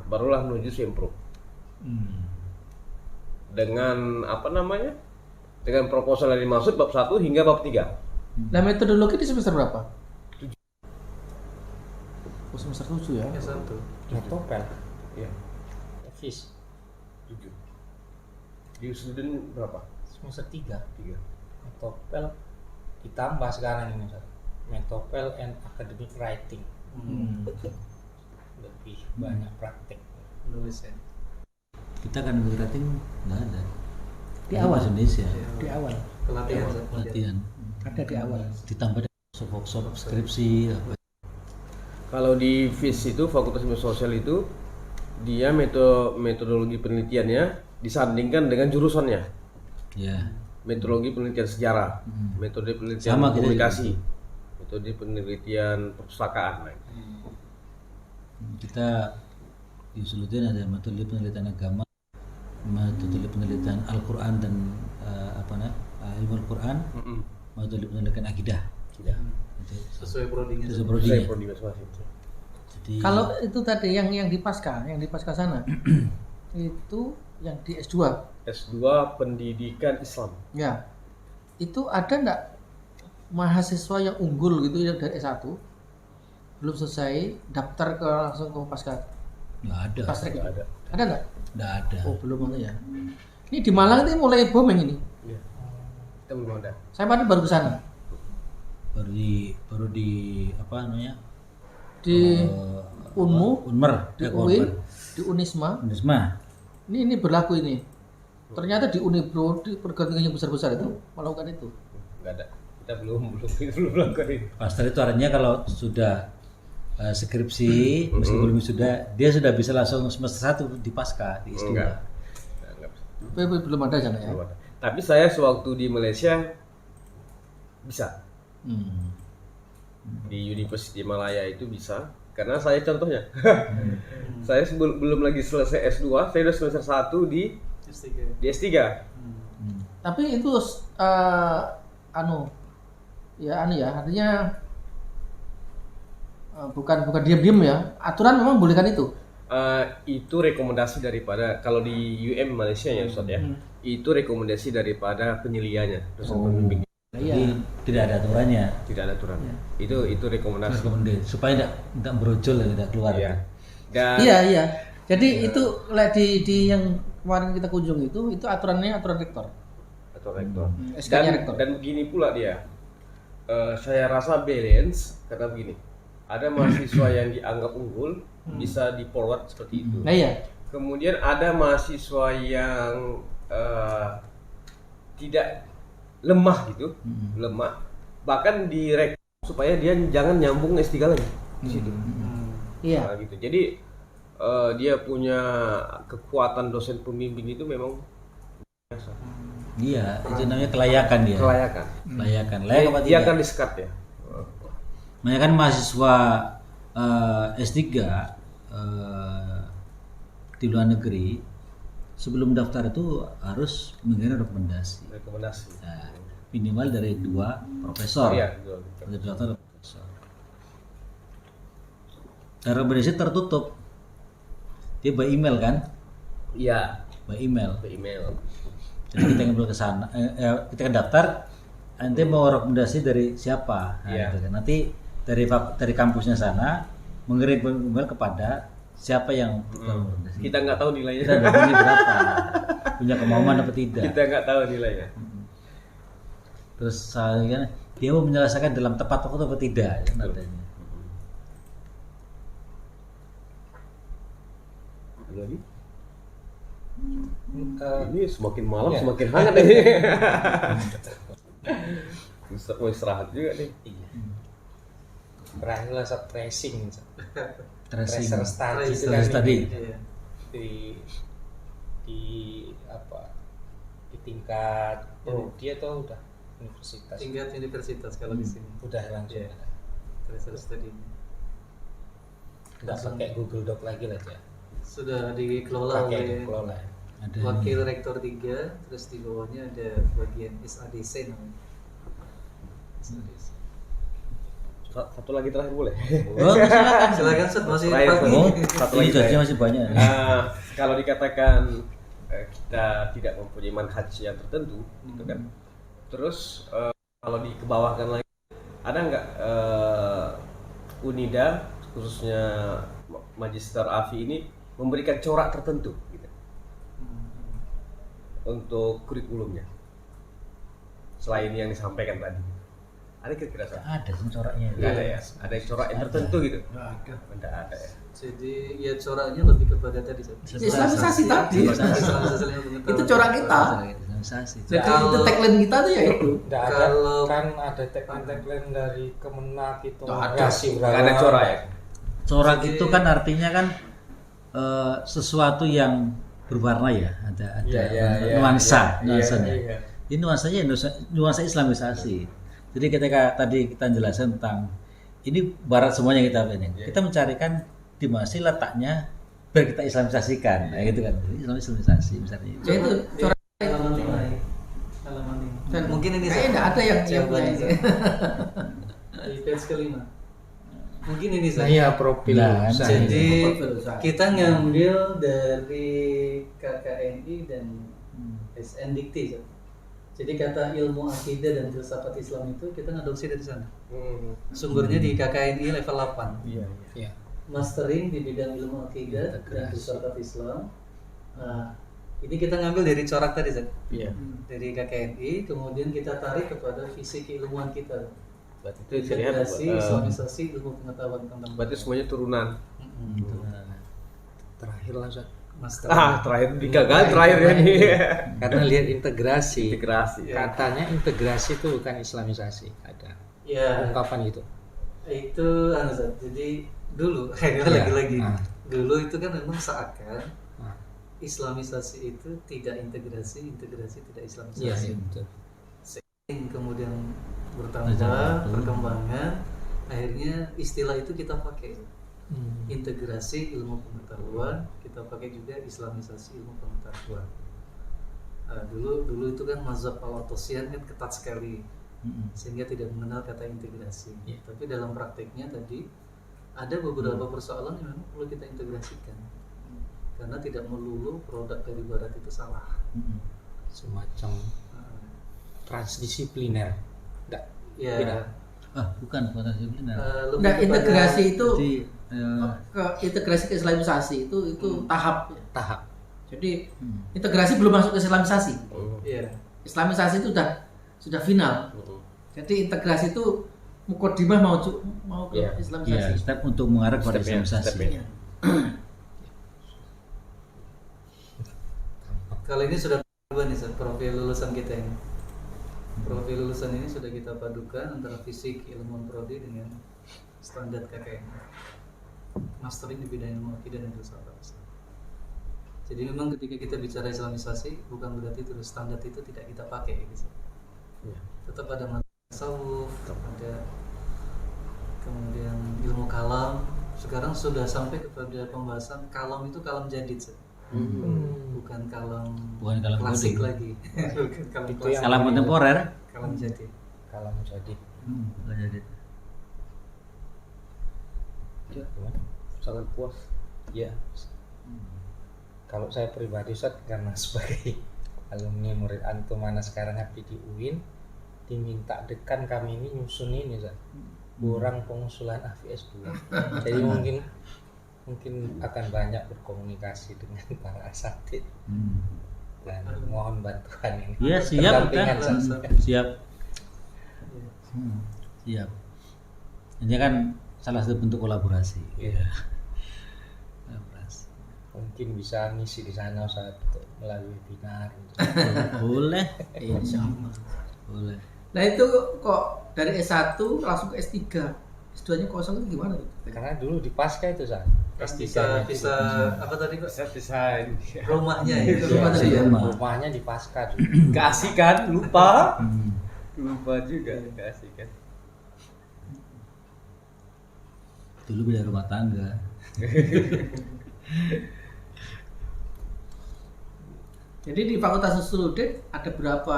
[SPEAKER 3] Barulah menuju Sempro. Dengan apa namanya? Dengan proposal yang dimaksud bab 1 hingga bab 3.
[SPEAKER 6] Nah, metodologi di semester berapa? 7. Oh, semester 7 ya.
[SPEAKER 1] S1.
[SPEAKER 5] Topel.
[SPEAKER 3] Ya,
[SPEAKER 5] FIS
[SPEAKER 3] 7. Di Usuluddin berapa?
[SPEAKER 5] semester 3.
[SPEAKER 3] 3.
[SPEAKER 5] Topel ditambah sekarang ini Ustaz. Metopel and academic writing. Lebih banyak praktek.
[SPEAKER 1] Nulis ya.
[SPEAKER 4] Kita kan rating nggak ada.
[SPEAKER 6] Di awal.
[SPEAKER 4] Bahasa Indonesia.
[SPEAKER 6] Di awal
[SPEAKER 1] Pelatihan.
[SPEAKER 4] Latihan.
[SPEAKER 6] ada di awal.
[SPEAKER 4] Ditambah workshop skripsi apa.
[SPEAKER 3] Kalau di FIS itu Fakultas Ilmu Sosial itu dia metodologi penelitiannya disandingkan dengan jurusannya.
[SPEAKER 4] Ya.
[SPEAKER 3] Metodologi penelitian sejarah, metode penelitian
[SPEAKER 4] Sama kita
[SPEAKER 3] komunikasi, metode penelitian perpustakaan.
[SPEAKER 4] Kita di Sulutin ada metode penelitian agama, metode penelitian Al-Quran dan ilmu Al-Quran, metode penelitian akidah.
[SPEAKER 3] Tidak.
[SPEAKER 1] Sesuai prodinya.
[SPEAKER 4] Itu
[SPEAKER 3] Saya
[SPEAKER 4] prodinya.
[SPEAKER 3] prodi masing-masing.
[SPEAKER 4] Jadi
[SPEAKER 6] Kalau itu tadi yang di pasca sana itu yang di S2
[SPEAKER 3] S2 Pendidikan Islam.
[SPEAKER 6] ya, itu ada enggak mahasiswa yang unggul gitu yang dari S1 belum selesai daftar ke langsung ke pasca
[SPEAKER 4] nggak ada,
[SPEAKER 6] pasrek
[SPEAKER 3] Nggak ada.
[SPEAKER 6] ada enggak?
[SPEAKER 4] nggak ada.
[SPEAKER 6] Oh belum ada ya. Ini di Malang itu mulai booming ini.
[SPEAKER 3] Iya. Kita belum ada.
[SPEAKER 6] Saya baru ke sana
[SPEAKER 4] Baru di apa namanya?
[SPEAKER 6] di
[SPEAKER 4] Eh,
[SPEAKER 6] Unmu,
[SPEAKER 4] Unmer,
[SPEAKER 6] di UIN, di Unisma.
[SPEAKER 4] Unisma.
[SPEAKER 6] Ini berlaku ini. Ternyata di Unibro di perguruan tinggi yang besar-besar itu melakukan itu.
[SPEAKER 3] Nggak ada. Kita belum melakukan itu.
[SPEAKER 4] Pastor itu artinya kalau sudah skripsi, meskipun sudah dia sudah bisa langsung semester 1 di pasca di S2.
[SPEAKER 3] Enggak. Enggak bisa.
[SPEAKER 6] Belum ada sana ya.
[SPEAKER 3] Belum ada. Tapi saya sewaktu di Malaysia bisa. Di University Malaya itu bisa karena saya contohnya. Saya belum lagi selesai S2, saya udah semester 1 di
[SPEAKER 1] S3.
[SPEAKER 3] S3.
[SPEAKER 6] Tapi itu artinya bukan diam-diam ya. Aturan memang bolehkan itu.
[SPEAKER 3] Itu rekomendasi daripada kalau di UM Malaysia ya Ustaz ya. Itu rekomendasi daripada penyelianya, dosen pembimbing.
[SPEAKER 4] Jadi tidak ada aturannya.
[SPEAKER 3] Tidak ada aturan. Itu rekomendasi.
[SPEAKER 4] Rekomendasi supaya tidak berujul dan tidak keluar.
[SPEAKER 3] Iya. Dan
[SPEAKER 6] Iya. Jadi itu di yang kemarin kita kunjungi itu aturannya aturan rektor.
[SPEAKER 3] atau rektor.
[SPEAKER 6] SK-nya rektor.
[SPEAKER 3] Dan begini pula dia. Saya rasa balance karena begini. Ada mahasiswa yang dianggap unggul bisa di forward seperti itu.
[SPEAKER 6] Nah iya.
[SPEAKER 3] Kemudian ada mahasiswa yang tidak lemah gitu, lemah. Bahkan direkom supaya dia jangan nyambung S3 lagi di situ.
[SPEAKER 6] Iya.
[SPEAKER 3] Nah, gitu. Jadi dia punya kekuatan dosen pembimbing itu memang biasa.
[SPEAKER 4] Iya, itu namanya kelayakan dia.
[SPEAKER 3] Kelayakan.
[SPEAKER 4] Kelayakan. Layak apa
[SPEAKER 3] Dia
[SPEAKER 4] tidak?
[SPEAKER 3] akan di-skat ya.
[SPEAKER 4] Makanya kan mahasiswa S3 di luar negeri sebelum daftar itu harus mengirim rekomendasi.
[SPEAKER 3] Rekomendasi.
[SPEAKER 4] Nah, minimal dari 2 profesor.
[SPEAKER 3] Iya, betul.
[SPEAKER 4] Dari dokter atau profesor. Dan rekomendasi tertutup. Dia by email kan?
[SPEAKER 3] Iya,
[SPEAKER 4] By email.
[SPEAKER 3] ke email.
[SPEAKER 4] Jadi kita ngambil ke sana, kita kan daftar, nanti mau rekomendasi dari siapa? Nah,
[SPEAKER 3] Iya.
[SPEAKER 4] gitu kan. Nanti dari kampusnya sana mengirim email kepada siapa yang rekomendasi.
[SPEAKER 3] Kita nggak tahu nilainya.
[SPEAKER 4] Kita nggak punya berapa, punya kemauan apa tidak.
[SPEAKER 3] Kita nggak tahu nilainya.
[SPEAKER 4] Terus saya dia mau menyelesaikan dalam tepat waktu atau tidak, kan adanya.
[SPEAKER 3] Ada lagi?
[SPEAKER 5] Eh,
[SPEAKER 3] Ini semakin malam
[SPEAKER 5] Iya.
[SPEAKER 3] semakin hangat ini. Ustaz mau istirahat juga nih.
[SPEAKER 5] Berakhirlah saat tracing,
[SPEAKER 4] Tracing.
[SPEAKER 5] tracer study itu
[SPEAKER 4] Tracer
[SPEAKER 5] kan
[SPEAKER 4] study.
[SPEAKER 1] Iya.
[SPEAKER 5] di apa di tingkat prodi atau udah universitas?
[SPEAKER 1] Tingkat universitas kalau di sini.
[SPEAKER 5] Udah langsung.
[SPEAKER 1] Iya. Tracer study
[SPEAKER 5] Nggak pakai Google Doc lagi lah ya.
[SPEAKER 1] sudah dikelola
[SPEAKER 5] Pakai
[SPEAKER 1] oleh
[SPEAKER 5] kelola.
[SPEAKER 4] Ada
[SPEAKER 1] wakil rektor 3, terus di bawahnya ada bagian SADC namanya. SADC.
[SPEAKER 3] Satu lagi terakhir boleh?
[SPEAKER 4] Oh, silakan.
[SPEAKER 1] Silakan Sud, masih
[SPEAKER 3] Terakhir,
[SPEAKER 1] pagi.
[SPEAKER 4] Oh,
[SPEAKER 3] Satu
[SPEAKER 4] ini
[SPEAKER 3] lagi
[SPEAKER 4] gajinya
[SPEAKER 3] saya.
[SPEAKER 4] masih banyak.
[SPEAKER 3] Kalau dikatakan kita tidak mempunyai manhaj yang tertentu, gitu kan. Terus kalau dikebawahkan lagi, ada nggak Unida khususnya Magister AFI ini memberikan corak tertentu gitu, untuk kurikulumnya selain yang disampaikan tadi? Ada kira-kira San?
[SPEAKER 4] Ada sih coraknya.
[SPEAKER 3] Nggak ada ya? Ada corak yang tertentu gitu? Nggak ada ya.
[SPEAKER 1] Jadi ya coraknya lebih kepada tadi San.
[SPEAKER 6] Islamisasi tadi.
[SPEAKER 1] Islamisasi ilmu pengetahuan.
[SPEAKER 6] Itu corak kita.
[SPEAKER 4] Islamisasi.
[SPEAKER 6] Jadi itu tagline kita tuh ya itu.
[SPEAKER 5] Nggak ada,
[SPEAKER 1] Kalau-
[SPEAKER 5] kan ada tagline dari Kemenak itu.
[SPEAKER 6] Nggak ada.
[SPEAKER 5] Kreasi
[SPEAKER 3] Nggak ada corak ya?
[SPEAKER 4] Corak itu kan artinya kan sesuatu yang berwarna ya, ada nuansa, nuansanya.
[SPEAKER 3] Iya.
[SPEAKER 4] Ini nuansanya nuansa Islamisasi. Jadi ketika tadi kita jelaskan tentang ini barat semuanya kita ini, kita mencarikan di mana sih letaknya biar kita Islamisasikan, nah, gitu kan. Islamisasi misalnya.
[SPEAKER 6] Ya itu corak.
[SPEAKER 1] halaman ini. Halaman ini.
[SPEAKER 6] Dan
[SPEAKER 1] Mungkin ini
[SPEAKER 6] kayaknya nggak ada yang punya
[SPEAKER 1] jawabannya,
[SPEAKER 6] ini.
[SPEAKER 1] San. Di page kelima. Mungkin ini
[SPEAKER 5] Nah,
[SPEAKER 1] San.
[SPEAKER 5] iya profil
[SPEAKER 4] Nah,
[SPEAKER 5] usaha.
[SPEAKER 1] Jadi
[SPEAKER 6] Berusaha.
[SPEAKER 1] kita ngambil dari KKNI dan SN Dikti. San. Jadi kata ilmu akidah dan filsafat Islam itu kita ngadopsi dari sana. Sumbernya di KKNI level 8.
[SPEAKER 5] Iya.
[SPEAKER 1] Mastering di bidang ilmu akidah dan filsafat Islam. Nah, ini kita ngambil dari corak tadi, Zak.
[SPEAKER 5] Iya.
[SPEAKER 1] Dari KKNI, kemudian kita tarik kepada visi keilmuan kita.
[SPEAKER 3] Berarti itu istilahnya
[SPEAKER 1] Integrasi, Islamisasi, ilmu pengetahuan tentang
[SPEAKER 3] berarti semuanya turunan.
[SPEAKER 5] Terakhir lah Ustaz.
[SPEAKER 1] Master.
[SPEAKER 3] Terakhir digagal terakhir ya nih.
[SPEAKER 5] Karena lihat integrasi.
[SPEAKER 3] Integrasi.
[SPEAKER 5] Katanya integrasi itu bukan Islamisasi. Ada
[SPEAKER 1] Ya,
[SPEAKER 5] ungkapan gitu.
[SPEAKER 1] itu anu Zak. Jadi dulu, lagi-lagi. Dulu itu kan memang seakan
[SPEAKER 5] Ah.
[SPEAKER 1] Islamisasi itu tidak integrasi, integrasi tidak
[SPEAKER 5] Iya,
[SPEAKER 1] Islamisasi.
[SPEAKER 5] iya betul.
[SPEAKER 1] Kemudian bertambah perkembangan, akhirnya istilah itu kita pakai. Integrasi ilmu pengetahuan, kita pakai juga Islamisasi ilmu pengetahuan. Nah, dulu itu kan mazhab Al-Atosian kan ketat sekali, sehingga tidak mengenal kata integrasi. Tapi dalam prakteknya tadi ada beberapa persoalan yang memang perlu kita integrasikan, karena tidak melulu produk dari Barat itu salah.
[SPEAKER 5] Semacam transdisipliner. Enggak.
[SPEAKER 1] Ya,
[SPEAKER 5] Tidak.
[SPEAKER 4] Bukan disipliner.
[SPEAKER 1] lebih
[SPEAKER 6] Nah,
[SPEAKER 1] kepada-
[SPEAKER 6] integrasi itu
[SPEAKER 4] Jadi
[SPEAKER 6] ke integrasi ke Islamisasi itu tahap.
[SPEAKER 5] Tahap.
[SPEAKER 6] Jadi integrasi belum masuk ke Islamisasi.
[SPEAKER 1] Iya.
[SPEAKER 6] Islamisasi itu sudah final. Jadi integrasi itu mukodimah mau ke
[SPEAKER 3] Iya.
[SPEAKER 4] ya
[SPEAKER 6] Islamisasi.
[SPEAKER 4] step untuk mengarah kepada
[SPEAKER 3] Stepnya,
[SPEAKER 4] Islamisasi.
[SPEAKER 3] stepnya.
[SPEAKER 1] Kalau ini sudah berubah nih, Sir, profil lulusan kita ini. Profil lulusan ini sudah kita padukan antara fisik, ilmu prodi dengan standar KKN. Mastering di bidang ilmu akidah dan filsafat Islam. Jadi memang ketika kita bicara Islamisasi, bukan berarti terus standar itu tidak kita pakai, gitu.
[SPEAKER 3] Iya.
[SPEAKER 1] Tetap ada tasawuf, ada kemudian ilmu kalam. Sekarang sudah sampai kepada pembahasan kalam itu kalam jadid, Sir. Bukan kalam klasik
[SPEAKER 4] coding.
[SPEAKER 1] lagi. Bukan kalam
[SPEAKER 5] Itu
[SPEAKER 1] klasik.
[SPEAKER 5] yang-
[SPEAKER 4] Kalam kontemporer.
[SPEAKER 1] Kalam jadid.
[SPEAKER 5] Kalau menjadi
[SPEAKER 4] Bukan jadi.
[SPEAKER 3] Sangat puas.
[SPEAKER 5] ya. Kalau saya pribadi Ustaz, karena sebagai alumni murid antum mana sekarang aktif di UIN, diminta dekan kami ini nyusun ini Ustaz. Kurang pengusulan AVS 2. Jadi mungkin akan banyak berkomunikasi dengan para asatid dan mohon bantuan ini.
[SPEAKER 4] Iya siap
[SPEAKER 5] Pendampingan,
[SPEAKER 4] kan.
[SPEAKER 5] Ustaz.
[SPEAKER 4] Siap. Siap. Ini kan salah satu bentuk kolaborasi.
[SPEAKER 5] Iya.
[SPEAKER 4] Kolaborasi.
[SPEAKER 5] Mungkin bisa ngisi di sana Ustaz untuk melalui webinar gitu.
[SPEAKER 4] Boleh.
[SPEAKER 6] Insya Allah.
[SPEAKER 4] Boleh.
[SPEAKER 6] Nah itu kok dari S1 langsung ke S3, S2-nya kosong itu gimana?
[SPEAKER 5] Karena dulu di Pasca itu Ustaz.
[SPEAKER 1] Bisa apa tadi Pak?
[SPEAKER 3] Set desain.
[SPEAKER 1] Rumahnya ya.
[SPEAKER 6] Rumah tadi ya?
[SPEAKER 5] Rumahnya di Pasca dulu.
[SPEAKER 3] Keasikan, lupa. Lupa juga keasikan.
[SPEAKER 4] Dulu beda rumah tangga.
[SPEAKER 6] Jadi di Fakultas Usuluddin ada berapa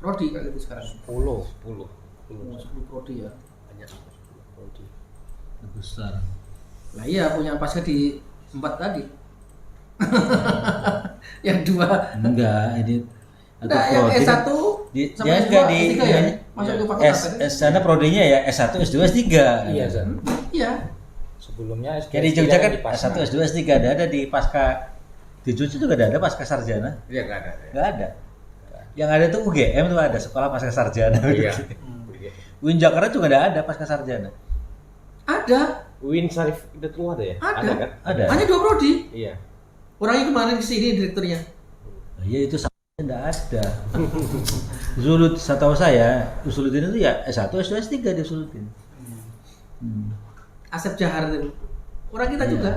[SPEAKER 6] prodi kayak gitu sekarang?
[SPEAKER 5] 10.
[SPEAKER 6] 10 prodi ya.
[SPEAKER 5] Banyak 10 prodi.
[SPEAKER 4] Besar.
[SPEAKER 6] Nah iya punya pasca di 4 tadi. Yang 2.
[SPEAKER 4] Enggak, ini
[SPEAKER 6] Nah yang S1 sama S2, S3 ya? Masuk ke fakultas tadi?
[SPEAKER 4] sana prodinya ya S1, S2, S3.
[SPEAKER 5] Iya Ustaz.
[SPEAKER 6] Iya.
[SPEAKER 5] Sebelumnya S2
[SPEAKER 4] Kayak di Jogja kan
[SPEAKER 5] di Pasca.
[SPEAKER 4] S1, S2, S3 ada di pasca. Di Jogja juga ada pasca sarjana.
[SPEAKER 3] Iya nggak ada.
[SPEAKER 4] Enggak ada. Yang ada tuh UGM tuh ada sekolah pasca sarjana.
[SPEAKER 3] Iya.
[SPEAKER 4] UIN Jakarta juga nggak ada pasca sarjana.
[SPEAKER 6] Ada,
[SPEAKER 3] UIN Syarif Hidayatullah ada ya?
[SPEAKER 6] Ada.
[SPEAKER 3] kan?
[SPEAKER 4] Ada.
[SPEAKER 6] hanya 2 prodi.
[SPEAKER 3] Iya.
[SPEAKER 6] Orangnya kemarin kesini direkturnya.
[SPEAKER 4] Iya itu nggak ada. Zulut, setahu saya, Usuluddin itu ya S1, S2, S3 di Usuluddin.
[SPEAKER 6] Asep Jahar itu. Orang kita
[SPEAKER 4] Iya.
[SPEAKER 6] juga.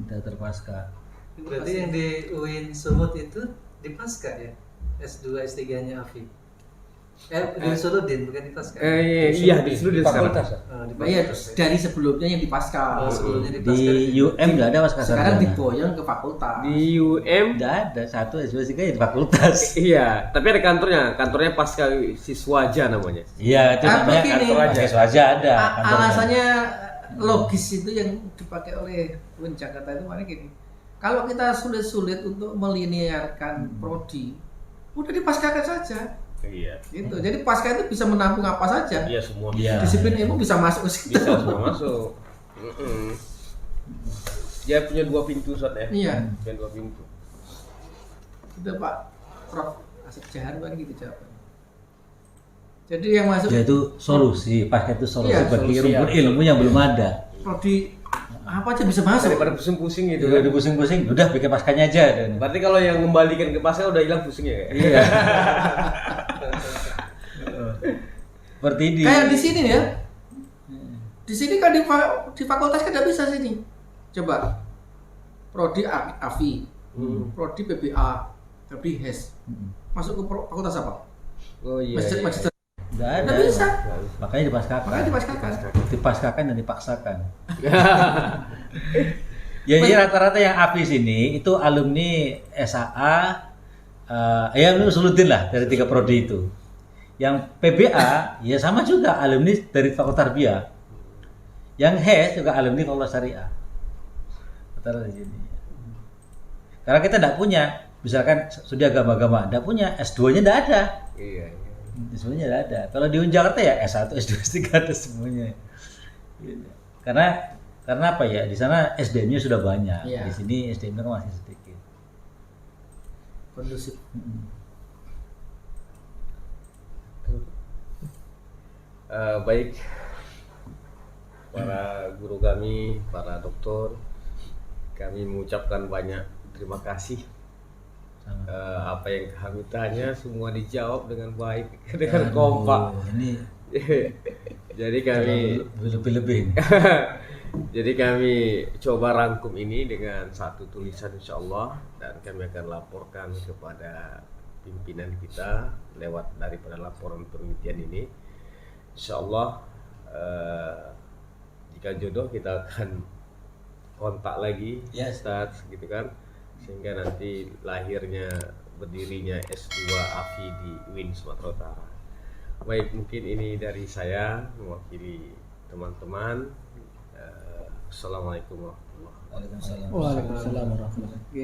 [SPEAKER 4] Teater pasca.
[SPEAKER 1] Berarti yang di UIN Sumut itu di pasca ya? S2, S3-nya Afi. Di Usuluddin, bukan di pasca.
[SPEAKER 3] Iya, di seluruh
[SPEAKER 5] fakultas.
[SPEAKER 1] Oh, di
[SPEAKER 6] Iya,
[SPEAKER 1] fakultas.
[SPEAKER 6] dari sebelumnya yang di Pasca.
[SPEAKER 1] Oh, sebelumnya di pasca.
[SPEAKER 4] Di UM nggak ada pasca
[SPEAKER 6] Sekarang
[SPEAKER 4] sarjana.
[SPEAKER 6] diboyong ke fakultas.
[SPEAKER 3] Di UM.
[SPEAKER 4] Nggak ada, 1, S2, S3 ya di fakultas.
[SPEAKER 3] Iya, tapi ada kantornya pasca siswaja namanya.
[SPEAKER 4] Iya, itu
[SPEAKER 6] Tapi
[SPEAKER 4] namanya
[SPEAKER 6] gini,
[SPEAKER 4] kantor aja. Aja ada. kantornya.
[SPEAKER 6] Alasannya logis itu yang dipakai oleh UIN Jakarta itu mana gini. Kalau kita sulit-sulit untuk melinearkan prodi, udah dipaskakan saja.
[SPEAKER 3] Iya.
[SPEAKER 6] Gitu. Jadi pasca itu bisa menampung apa saja.
[SPEAKER 3] Iya semua.
[SPEAKER 4] Iya.
[SPEAKER 6] Disiplin ilmu bisa masuk ke situ.
[SPEAKER 3] Bisa semua masuk. Dia punya 2 pintu Ustaz ya.
[SPEAKER 6] Iya.
[SPEAKER 3] Punya 2 pintu.
[SPEAKER 6] Itu Pak Prof. Asep Jahar kan gitu jawabannya. Jadi yang masuk
[SPEAKER 4] Ya itu solusi, pasca itu solusi
[SPEAKER 6] Iya,
[SPEAKER 4] bagi
[SPEAKER 3] solusi,
[SPEAKER 4] rumpun ilmu yang belum ada.
[SPEAKER 6] prodi apa aja bisa masuk.
[SPEAKER 3] Daripada pusing-pusing gitu.
[SPEAKER 4] Udah
[SPEAKER 3] Kan?
[SPEAKER 4] pusing-pusing, udah bikin paskanya aja.
[SPEAKER 3] Berarti kalau yang kembalikan ke pasca udah hilang pusingnya kayak.
[SPEAKER 4] Iya. Seperti di
[SPEAKER 6] Kayak di sini ya. Di sini kan di fakultas kan nggak bisa sini. Coba prodi AFI, prodi PBA, prodi HES. Masuk ke fakultas apa?
[SPEAKER 3] Oh iya.
[SPEAKER 6] Magister.
[SPEAKER 4] nggak ada.
[SPEAKER 6] Nggak bisa.
[SPEAKER 4] Makanya dipaskakan.
[SPEAKER 6] Makanya dipaskakan.
[SPEAKER 4] Dipaskakan dan dipaksakan. Ya jadi rata-rata yang AFIS ini itu alumni SAA, ya alumni Usuluddin lah dari 3 prodi itu. Yang PBA ya sama juga alumni dari Fakultas Tarbiyah. Yang HES juga alumni Fakultas Syariah. Rata-rata di sini. Karena kita tidak punya, misalkan studi agama-agama, tidak punya S2-nya tidak ada.
[SPEAKER 3] Iya.
[SPEAKER 4] Semuanya tidak ada. Kalau di UIN Jakarta ya S1, S2, S3 ada semuanya. Karena apa ya? Di sana SDM-nya sudah banyak.
[SPEAKER 6] Iya.
[SPEAKER 4] Di sini SDM-nya kan masih sedikit.
[SPEAKER 6] Kondusif.
[SPEAKER 3] Baik para guru kami, para dokter, kami mengucapkan banyak terima kasih. Apa yang kami tanya semua dijawab dengan baik, dengan kompak.
[SPEAKER 4] Ini
[SPEAKER 3] Jadi kami
[SPEAKER 4] lebih-lebih.
[SPEAKER 3] jadi kami coba rangkum ini dengan satu tulisan insyaallah, dan kami akan laporkan kepada pimpinan kita lewat daripada laporan penelitian ini. Insyaallah jika jodoh kita akan kontak lagi,
[SPEAKER 4] Yes.
[SPEAKER 3] Ustaz, gitu kan, sehingga nanti lahirnya berdirinya S2 AFI di UIN Sumatera Utara. Baik, mungkin ini dari saya mewakili teman-teman. Assalamualaikum warahmatullahi wabarakatuh.
[SPEAKER 4] Waalaikumsalam.
[SPEAKER 6] Waalaikumsalam warahmatullahi wabarakatuh.